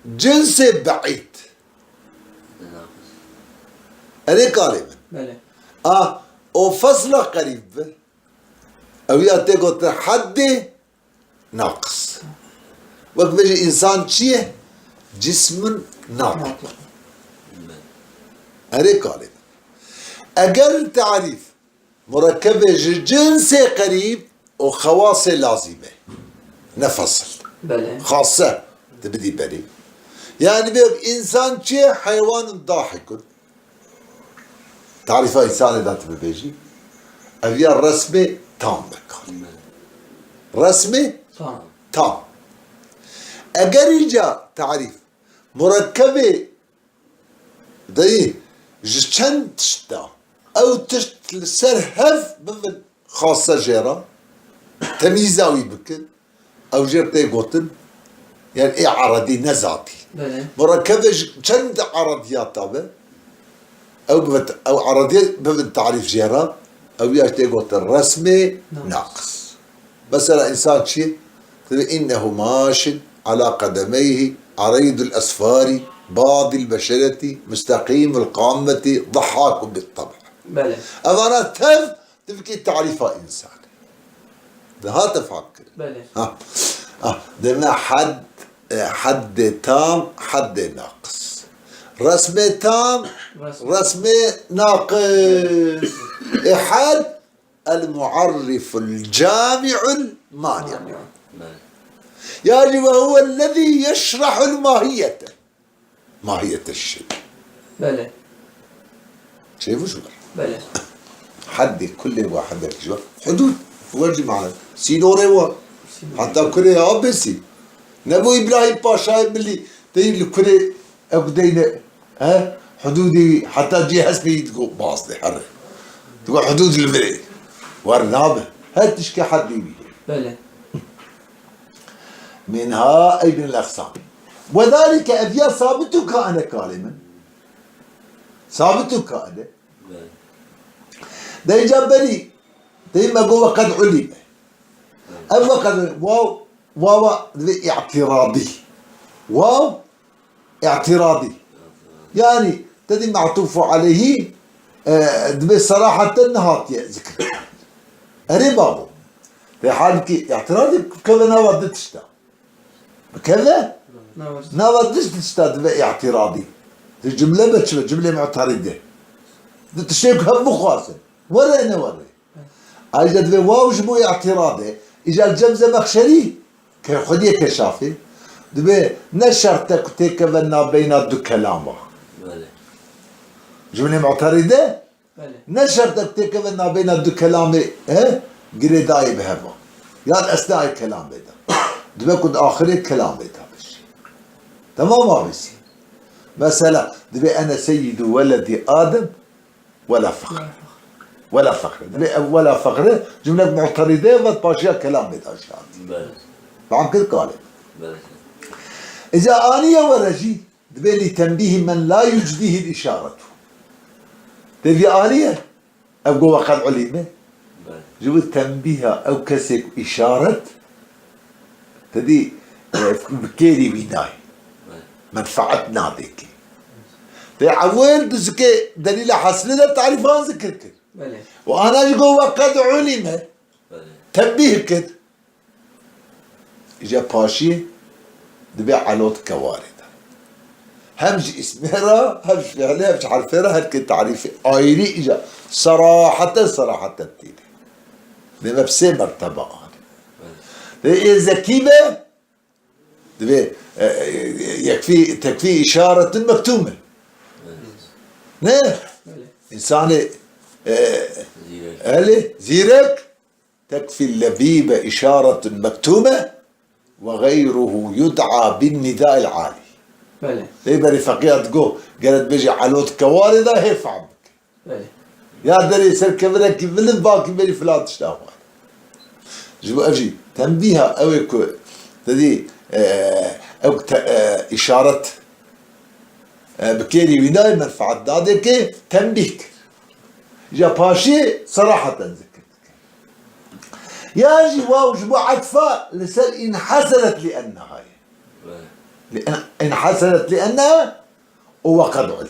جنسي بعيد أنا قالبا بله. وفصلة قريبة أو يا تقول حد ناقص وقت بيجي إنسان شيء جسم ناطق ناطق. أنا قالبا أقل تعريف مركبة جنسي قريب وخواص لازمة نفصل بله. خاصة تبدي بري يعني بيقول إنسان شيء حيوان ضاحك تعرف إنسان إذا تبي أبي الرسمة تام بكار رسمة تام. تام أجريجا تعريف مركبة دي جشن تشتا أو تشت سرهف بمن خاصة جيرا تمييزاوي بكل أو جيرتي قوتن يعني إيه عرضي نزاتي بله. مركبة جند عرضيات تابع أو عرضية بمن تعريف جيرا أو ياشتي قوتن رسمي ناقص مثلا إنسان شيء إنه ماش على قدميه عريض الأسفار باض البشرة مستقيم القامة ضحاك بالطبع بله. أمانة تفكي تعريفها إنسان ده تفكر بله. ده حد تام حد ناقص رسمة تام رسمة ناقص إحاد المعرف الجامع المانع يعني وهو الذي يشرح الماهية ماهية الشيء بله. شايفوا شو بله. حد كل واحد شو حدود ورجي معنا سينوري حتى كل أبسي نبو إبراهيم باشا اللي تيجي كل أبدينا حدودي حتى جي حسبي تقول باصلي حر تقول حدود المري ورنابه هل تشكي حد يبي بله. منها أي من الأقسام وذلك أبيا ثابت كأنا كالما ثابت كأنا ده يجبري ده ما جوا قد علم أما قد واو اعتراضي واو اعتراضي يعني تدي معطوف عليه بصراحة نهاية ذكر أريبابو في حال كي اعتراضي كذا نود تشتا كذا نود تشتا اعتراضي الجملة بتشوف جملة معترضة تشيك هم خاصة ورينا وري أجد في واو جمو اعتراضي إجا الجمزة مخشري كخدية كشافي دبي نشرتك تكبنا بين الدو كلامه جملة معترضة نشرتك تكبنا بين الدو كلامه قريداي بهما يعني أثناء الكلام بيدا دبي كنت آخر الكلام بيدا بشي تمام بس مثلا دبي أنا سيد ولد آدم ولا فخر ولا فخر دبي ولا فخر جملة معترضة وتباشيها كلام بيدا شاد بعد كل قالب إذا آنية ورجي دبي لتنبيه من لا يجديه الإشارة تبي آنية أبقوا وقد علمه بله جو تنبيه أو كسك إشارة تدي بكيري بناي بله منفعتنا ذيك تعول بزكي دليل حصل ده تعرفان ذكرك بله وأنا جو وقد علم بله تنبيه كده إجا باشي دبي علوت كوارد همج اسمها همج فعلها همج حرفها هالك تعريفي آيري إجا صراحة التيري لما بسي مرتبة إذا كيما دبي تكفي إشارة مكتومة نه بله إنسان زيرك أهلي زيرك تكفي اللبيب إشارة مكتومة وغيره يدعى بالنداء العالي بله يبقى فقيه تقول قالت بيجي علوت كواردة هي فهمك بله يا دري يصير كبرك فيلم باقي بيجي فلان تشتاق جو أجي تنبيه أو يكو تدي أو إشارة بكيري ويناي منفعة دادك تنبيهك جا باشي صراحة ذكرتك يا جي واو جبو عطفة لسال إن حصلت لأنها بله إن حصلت لأنها وقد علم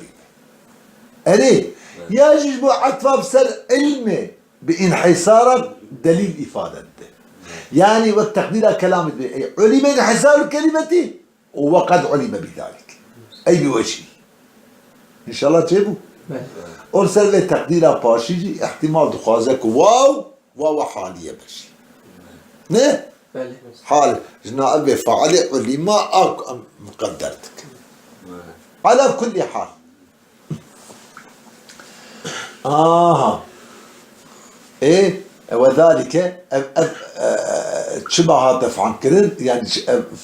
أليه يا جي جبو عطفة بسال علمي بانحصار دليل إفادة يعني والتقدير كلام علم انحصار الكلمة وقد علم بذلك أي بوجهه إن شاء الله تجيبوا بله أرسل لي تقدير باشي احتمال دخوازك واو حالية بشي نه بله حال جنا أبي فعلي اللي ما مقدرتك بله على كل حال إيه وذلك شبه هذا عن كرن يعني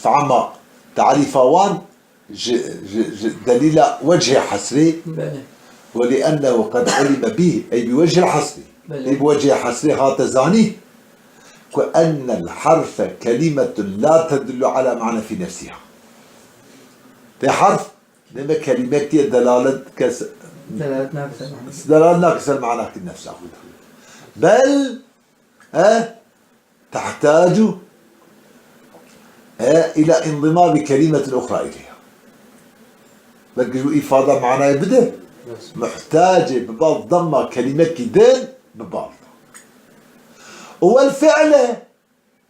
فعما تعريف وان دليل وجه حسري بله ولأنه قد علم به أي بوجه الحصري بلى. أي بوجه الحصري هذا زاني وأن الحرف كلمة لا تدل على معنى في نفسها ده حرف لما كلمة دلالة دلالة ناقصة معنى دلالة ناقصة المعنى في نفسها بل تحتاج إلى انضمام كلمة أخرى إليها بل إفادة معنى يبدأ محتاجة ببعض ضمة كلمة كدين ببعض والفعل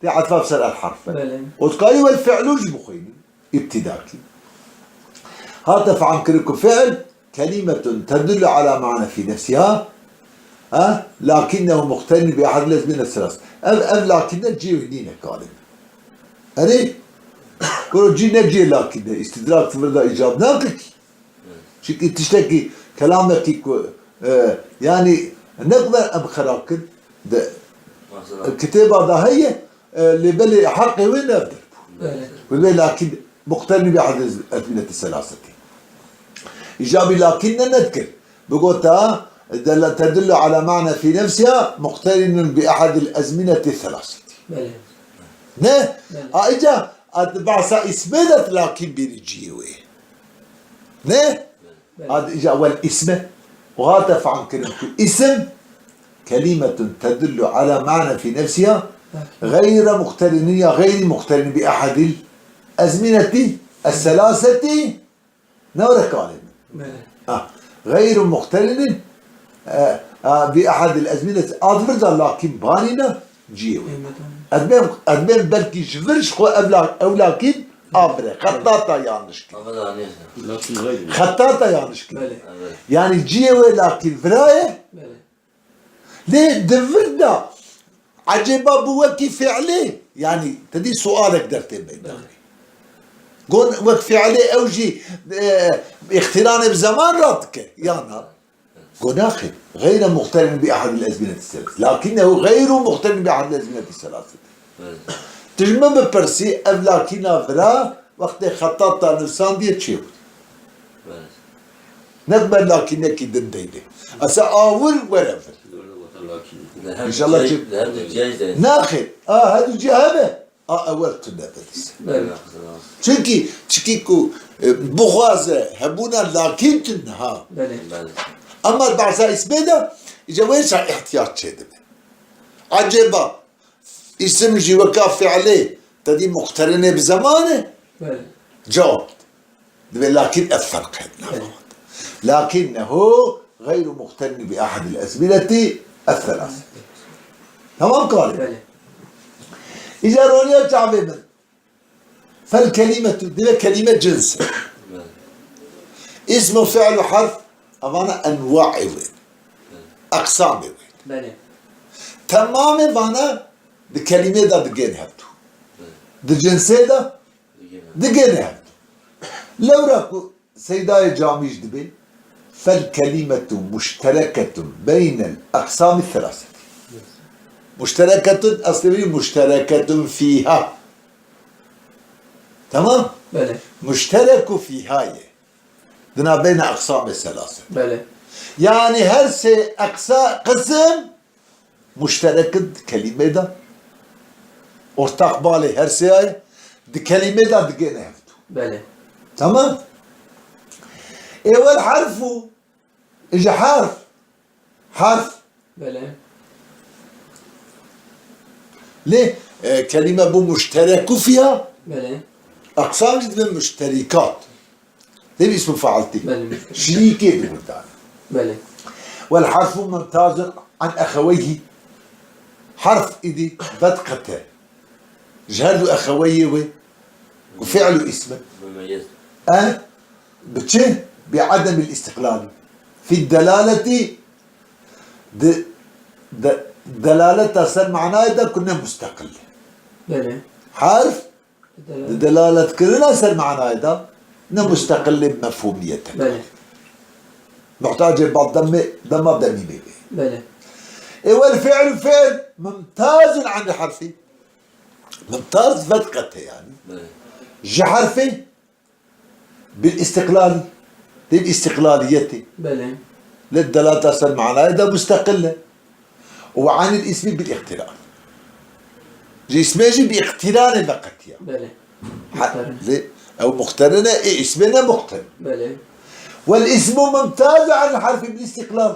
تعرف بسر الحرف بله وتقالي والفعل مخيم ابتداكي هذا فعن كركم فعل كلمة تدل على معنى في نفسها لكنه مقترن بأحد الأزمنة الثلاث أم لكنه تجي هنينا قالب أري كل جينا جي لكنه استدراك تفرد إيجاب ناقك شكي تشتكي كلامك يعني نقبل أم خراكن الكتابة ده هي اللي بلي حقي وين أبدأ بله لكن مقترن بأحد الأزمنة الثلاثة إيجابي لكن نذكر بقولتها تدل على معنى في نفسها مقترن بأحد الأزمنة الثلاثة بله نه إجا بعصا اسمدت لكن بيجيوه نه هذا إجا أول اسمه وهاتف عن كلمة اسم كلمة تدل على معنى في نفسها غير مقترنية غير مقترن بأحد الأزمنة الثلاثة نورة كلمة بله غير مقترن بأحد الأزمنة أضرد لكن بانينا جيوه أدبين بلكي شفرش خو أو لكن أبرة خطاطة يانش خطاطة يانش بله يعني جيوه لكن فرايه بله ليه دفرنا عجبا بوكي فعلي يعني تدي سؤالك درتين بيداني قول وقف عليه أوجي اختلاني بزمان راتك يا نار قول أخي غير مقترن بأحد الأزمنة الثلاث لكنه غير مقترن بأحد الأزمنة الثلاث تجمع ببرسي أم لكنه فرا وقت خطاطة نفسان دي تشيو نقبل لكنه كي دنديني أسا أول ورفر إن شاء الله تشيب ناخر هذا الجهابة أول تنبت بله çünkü ku buğazı hebuna lakin tünha بله ama bazı ismi de cevaysa ihtiyaç çedim عجبا اسم جي وكاف عليه تدي مقترنة بزمانه بله جاوب لكن الفرق هنا لكنه غير مقترن بأحد الأزمنة الثلاثة تمام قال بله إذا رونيا تعبيبا فالكلمة دي كلمة جنس بله اسم وفعل وحرف أمانة أنواع وين أقسام وين بله تمام فانا دي كلمة دا دقين هبتو دي جنسي دا دقين هبتو لو راكو سيداي جاميش دبي فالكلمة مشتركة بين الأقسام الثلاثة مشتركة أصلي مشتركة فيها تمام بله مشترك فيها دنا بين أقسام الثلاثة بله يعني هرسي قسم مشترك كلمة دا ارتاق بالي هرسي هاي دي كلمة دا دقينا هفتو بله تمام ايه والحرف اجا حرف بله ليه كلمة بو مشترك فيها بله أقسام جدا مشتركات ده اسم فعلتي بله شريكي بقول بله والحرف ممتاز عن أخويه حرف إيدي بدقته جهل أخويه وفعل اسمه مميز بتشه بعدم الاستقلال في الدلالة دلالة صار معناه ده كنا مستقل بله حرف بله دلالة كلنا صار معناه ده إنه مستقل بمفهومية بله محتاج بعض دمي بله والفعل فعل ممتاز عن الحرف ممتاز بدقته يعني بله جي حرفي بالاستقلال بالاستقلالية بله للدلالة صار معناه ده مستقلة وعن الاسم بالاقتران جي اسمه جي باقتران فقط يعني بله أو مقترنة إيه اسمنا مقترن بله والاسم ممتاز عن الحرف بالاستقلال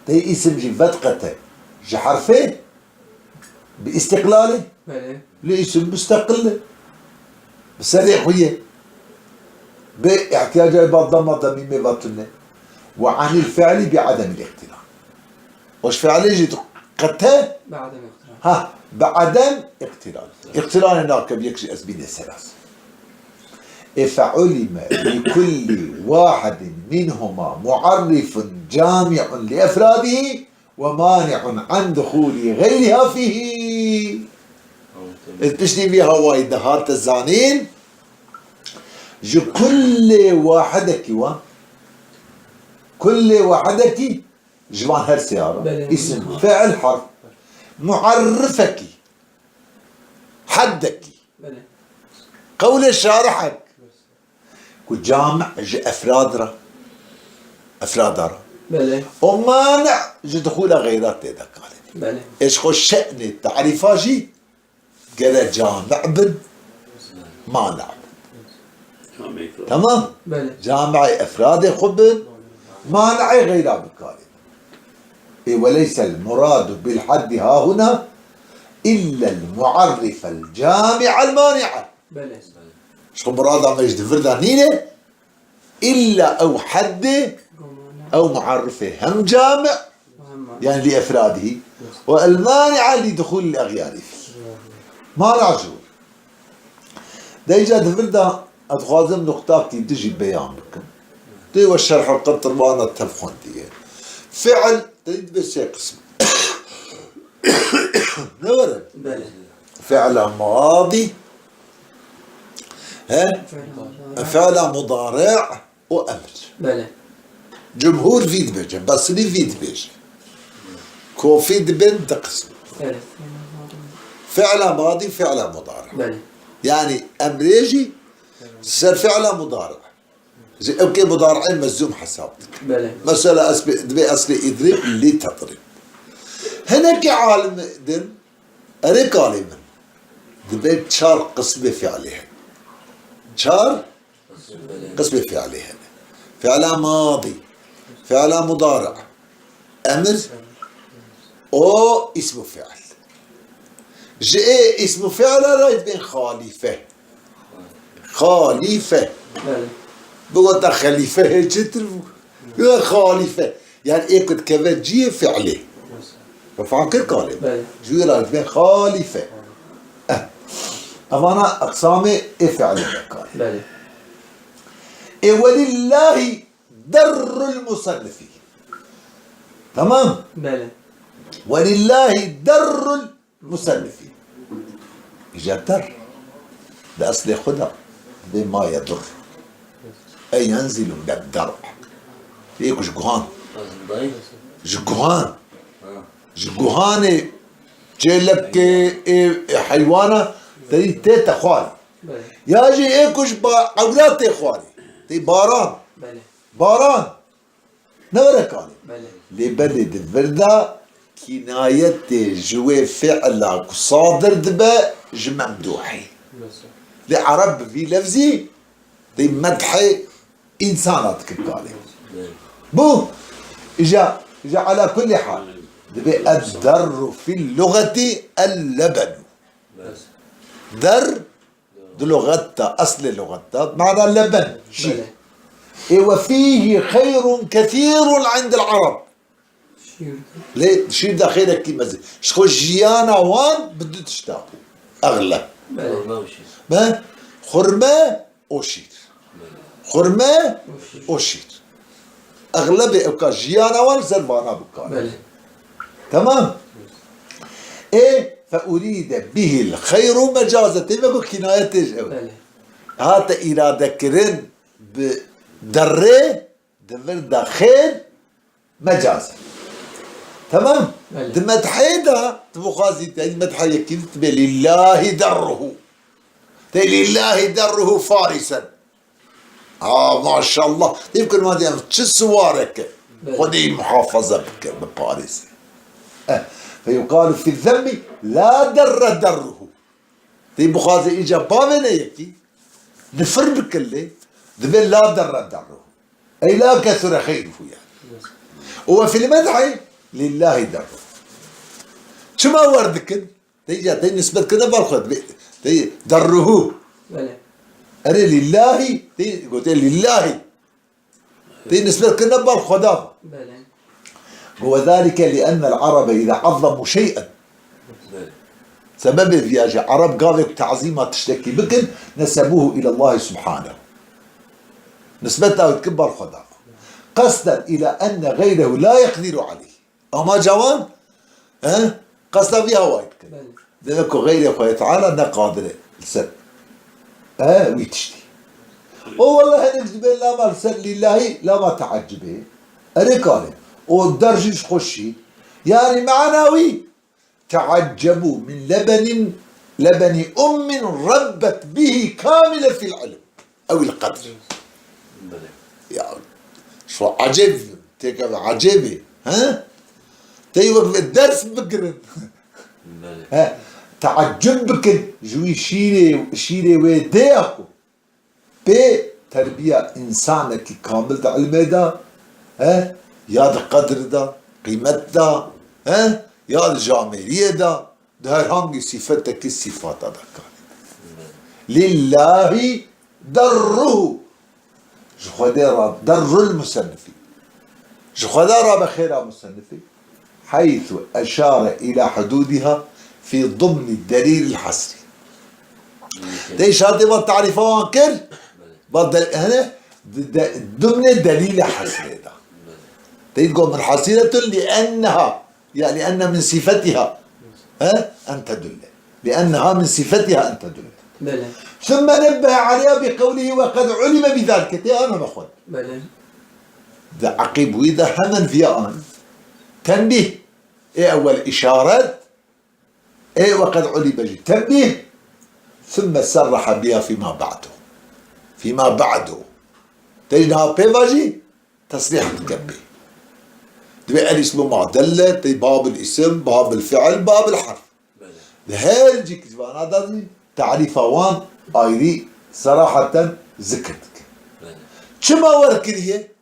ده اسم جي بدقته جي حرفين باستقلاله بله لاسم مستقلة بسريحية باحتياج إلى ضمة ضميمة باطنة وعن الفعل بعدم الاقتران وش فعل يجي قته بعدم اقتران ها بعدم اقتران اقتران هناك بيكشي أسبين الثلاث فعلم لكل واحد منهما معرف جامع لأفراده ومانع عن دخول غيرها فيه التشني بيها وايد دهارت الزانين جو كل واحدك جوان هر سيارة اسم فعل حرف معرفك حدك بله قول الشارحك وجامع جي أفراد را بله ومانع جي دخول غيرات تيدا قالت بله ايش خو شأن التعريفة جي قال جامع بن مانع تمام بله جامع أفراد خبن مانع غيرها بالقالب وليس المراد بالحد ها هنا إلا المعرف الجامع المانع بله شو مراد عم يجد فردانينه إلا أو حد أو معرفه هم جامع يعني لأفراده والمانع لدخول الأغيار فيه مانع جور ده يجد فردا أتخازم نقطة كي تجي بيان بكم دي والشرح القطر وانا التفخون دي فعل تريد بس قسم نورد بله فعل ماضي فعل مضارع وأمر بله جمهور فيد بيجا بس لي فيد بيجا كوفيد بنت قسم بله فعل ماضي فعل مضارع بله يعني أمريجي صار فعل مضارع زي اوكي مضارعين مزوم حسابتك بله مثلا دبي اصلي اضرب اللي تضرب هنا كعالم دن اريك عالما دبي تشار قسم فعلها تشار قسم فعلها فعل ماضي فعل مضارع امر او اسم فعل جاء اسم فعل رايت بين خليفة خليفة بله بقول خليفة جتر خليفة يعني ايه كنت كمان جي فعله ففاكر قالب بله جوي رايت بين خليفة أمانا أقسامي إيه فعله قال بله إيه ولله در المصنف تمام بله ولله در المصنف إجا در ده أصل خدا بما يضر أي ينزل من الدرع ليك جوهان ضعيف جوهان جوهان جيلك حيوانة تري تيتا خوالي بله ياجي ايكوش اولاد تي خوالي تي باران بله باران نوركاني بله لبلد البردة كناية جوي فعلا صادر دبا ممدوحي لعرب في لفظي دي مدحي انسانات كالقالي بو اجا على كل حال دبا الدر في اللغة اللبن در دو لغتها اصل لغتها معنى اللبن شيء بله إيه وفيه خير كثير عند العرب شير ليه شير ده خيرك كي مزي شخو جيانا وان بدو تشتاقو اغلى بله ما وشي ما خرمة اوشير خرمة اوشير اغلب اوكا جيانا وان زربانا بكار بله تمام ايه فاريد به الخير مجازة تبقى كناية تجاوب بله هاتا إرادة كرن بدره دفر دا خير مجازا تمام بله. دمدحيدا تبقازي تاني مدحية كيف تبي لله دره تبي لله دره فارسا ما شاء الله يمكن ما دي تشسوارك بله. خذي محافظة بك بباريس فيقال في الذم لا در دره تبي بخازي إجا بابنا يكي نفر بكله ذبل لا در دره أي لا كثر خيره يعني وفي المدح لله دره شو ما وردك تيجي نسبة كذا بالخد تيجي دره بله أري لله تيجي قلت لله تيجي نسبة كذا بالخدا بله وذلك لأن العرب إذا عظموا شيئا سبب فيها عرب قالوا تعظيمات تشتكي بكن نسبوه إلى الله سبحانه نسبته تكبر خدا قصدا إلى أن غيره لا يقدر عليه أما جوان قصدا فيها وايد بله ذلك غيره تعالى نقادر لسد ويتشتي والله نكذب لا ما لسد لله لا ما تعجبه أريكالي والدرجش خشي يعني معنوي تعجبوا من لبن أم ربت به كاملة في العلم أو القدر يعني شو عجب تيك عجيبة تيوقف الدرس بقرن تعجبك جوي شيري ويديكو بتربية إنسانك كامل علم دا ياد قدر دا قيمت دا يا الجامعية دا ده هنگي صفتك الصفات دا كانت لله دره جخديرا در المصنفي جخديرا بخير المصنفي حيث أشار إلى حدودها في ضمن الدليل الحصري ليش هذا ما تعرفوه كل هنا ضمن الدليل الحصري ده تقول من حصيلة لأنها يعني لأن من صفتها أن تدل لأنها من صفتها أن تدل بله ثم نبه عليها بقوله وقد علم بذلك أنا بخون بله ده عقيب وإذا همن فيها أن تنبيه إيه أول إشارات إيه وقد علم به تنبيه ثم صرح بها فيما بعده تجدها بيفاجي تصريح تكبي تبقى الاسم معدلة تي باب الاسم باب الفعل باب الحرف هل جيك زبان هذا تعريف وان ايري صراحة ذكرتك شما وركريه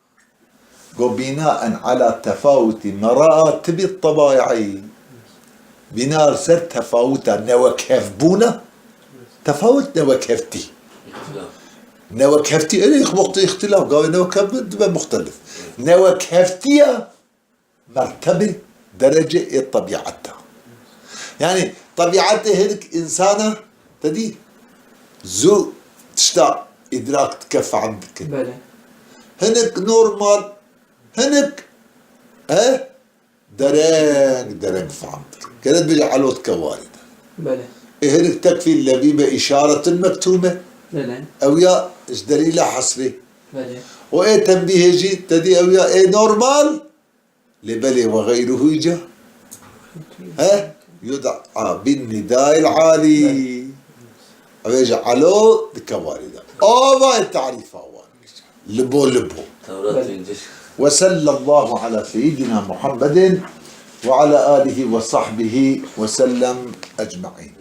قو بناء على تفاوت مراتب الطبائع بنار سر تفاوتا نوكف بونا تفاوت نوكفتي اختلاف. نوكفتي إلي اختلاف قال نوكف مختلف نوكفتية مرتبة درجة طبيعتها يعني طبيعتها هيك إنسانة تدي زو تشتاق إدراك تكف عندك بله هنك نورمال هنك درنج فهمت كانت بجعلوت كوارد بله هنك تكفي اللبيبة إشارة مكتومة بله أو يا إيش دليلها حصري بله وإيه تنبيه يجي تدي أو يا إيه نورمال لبلي وغيره يجا يدعى بالنداء العالي أو يجعلوه كوارد ما التعريف هو لبو توراة إنجيل. وصلى الله على سيدنا محمد وعلى آله وصحبه وسلم أجمعين.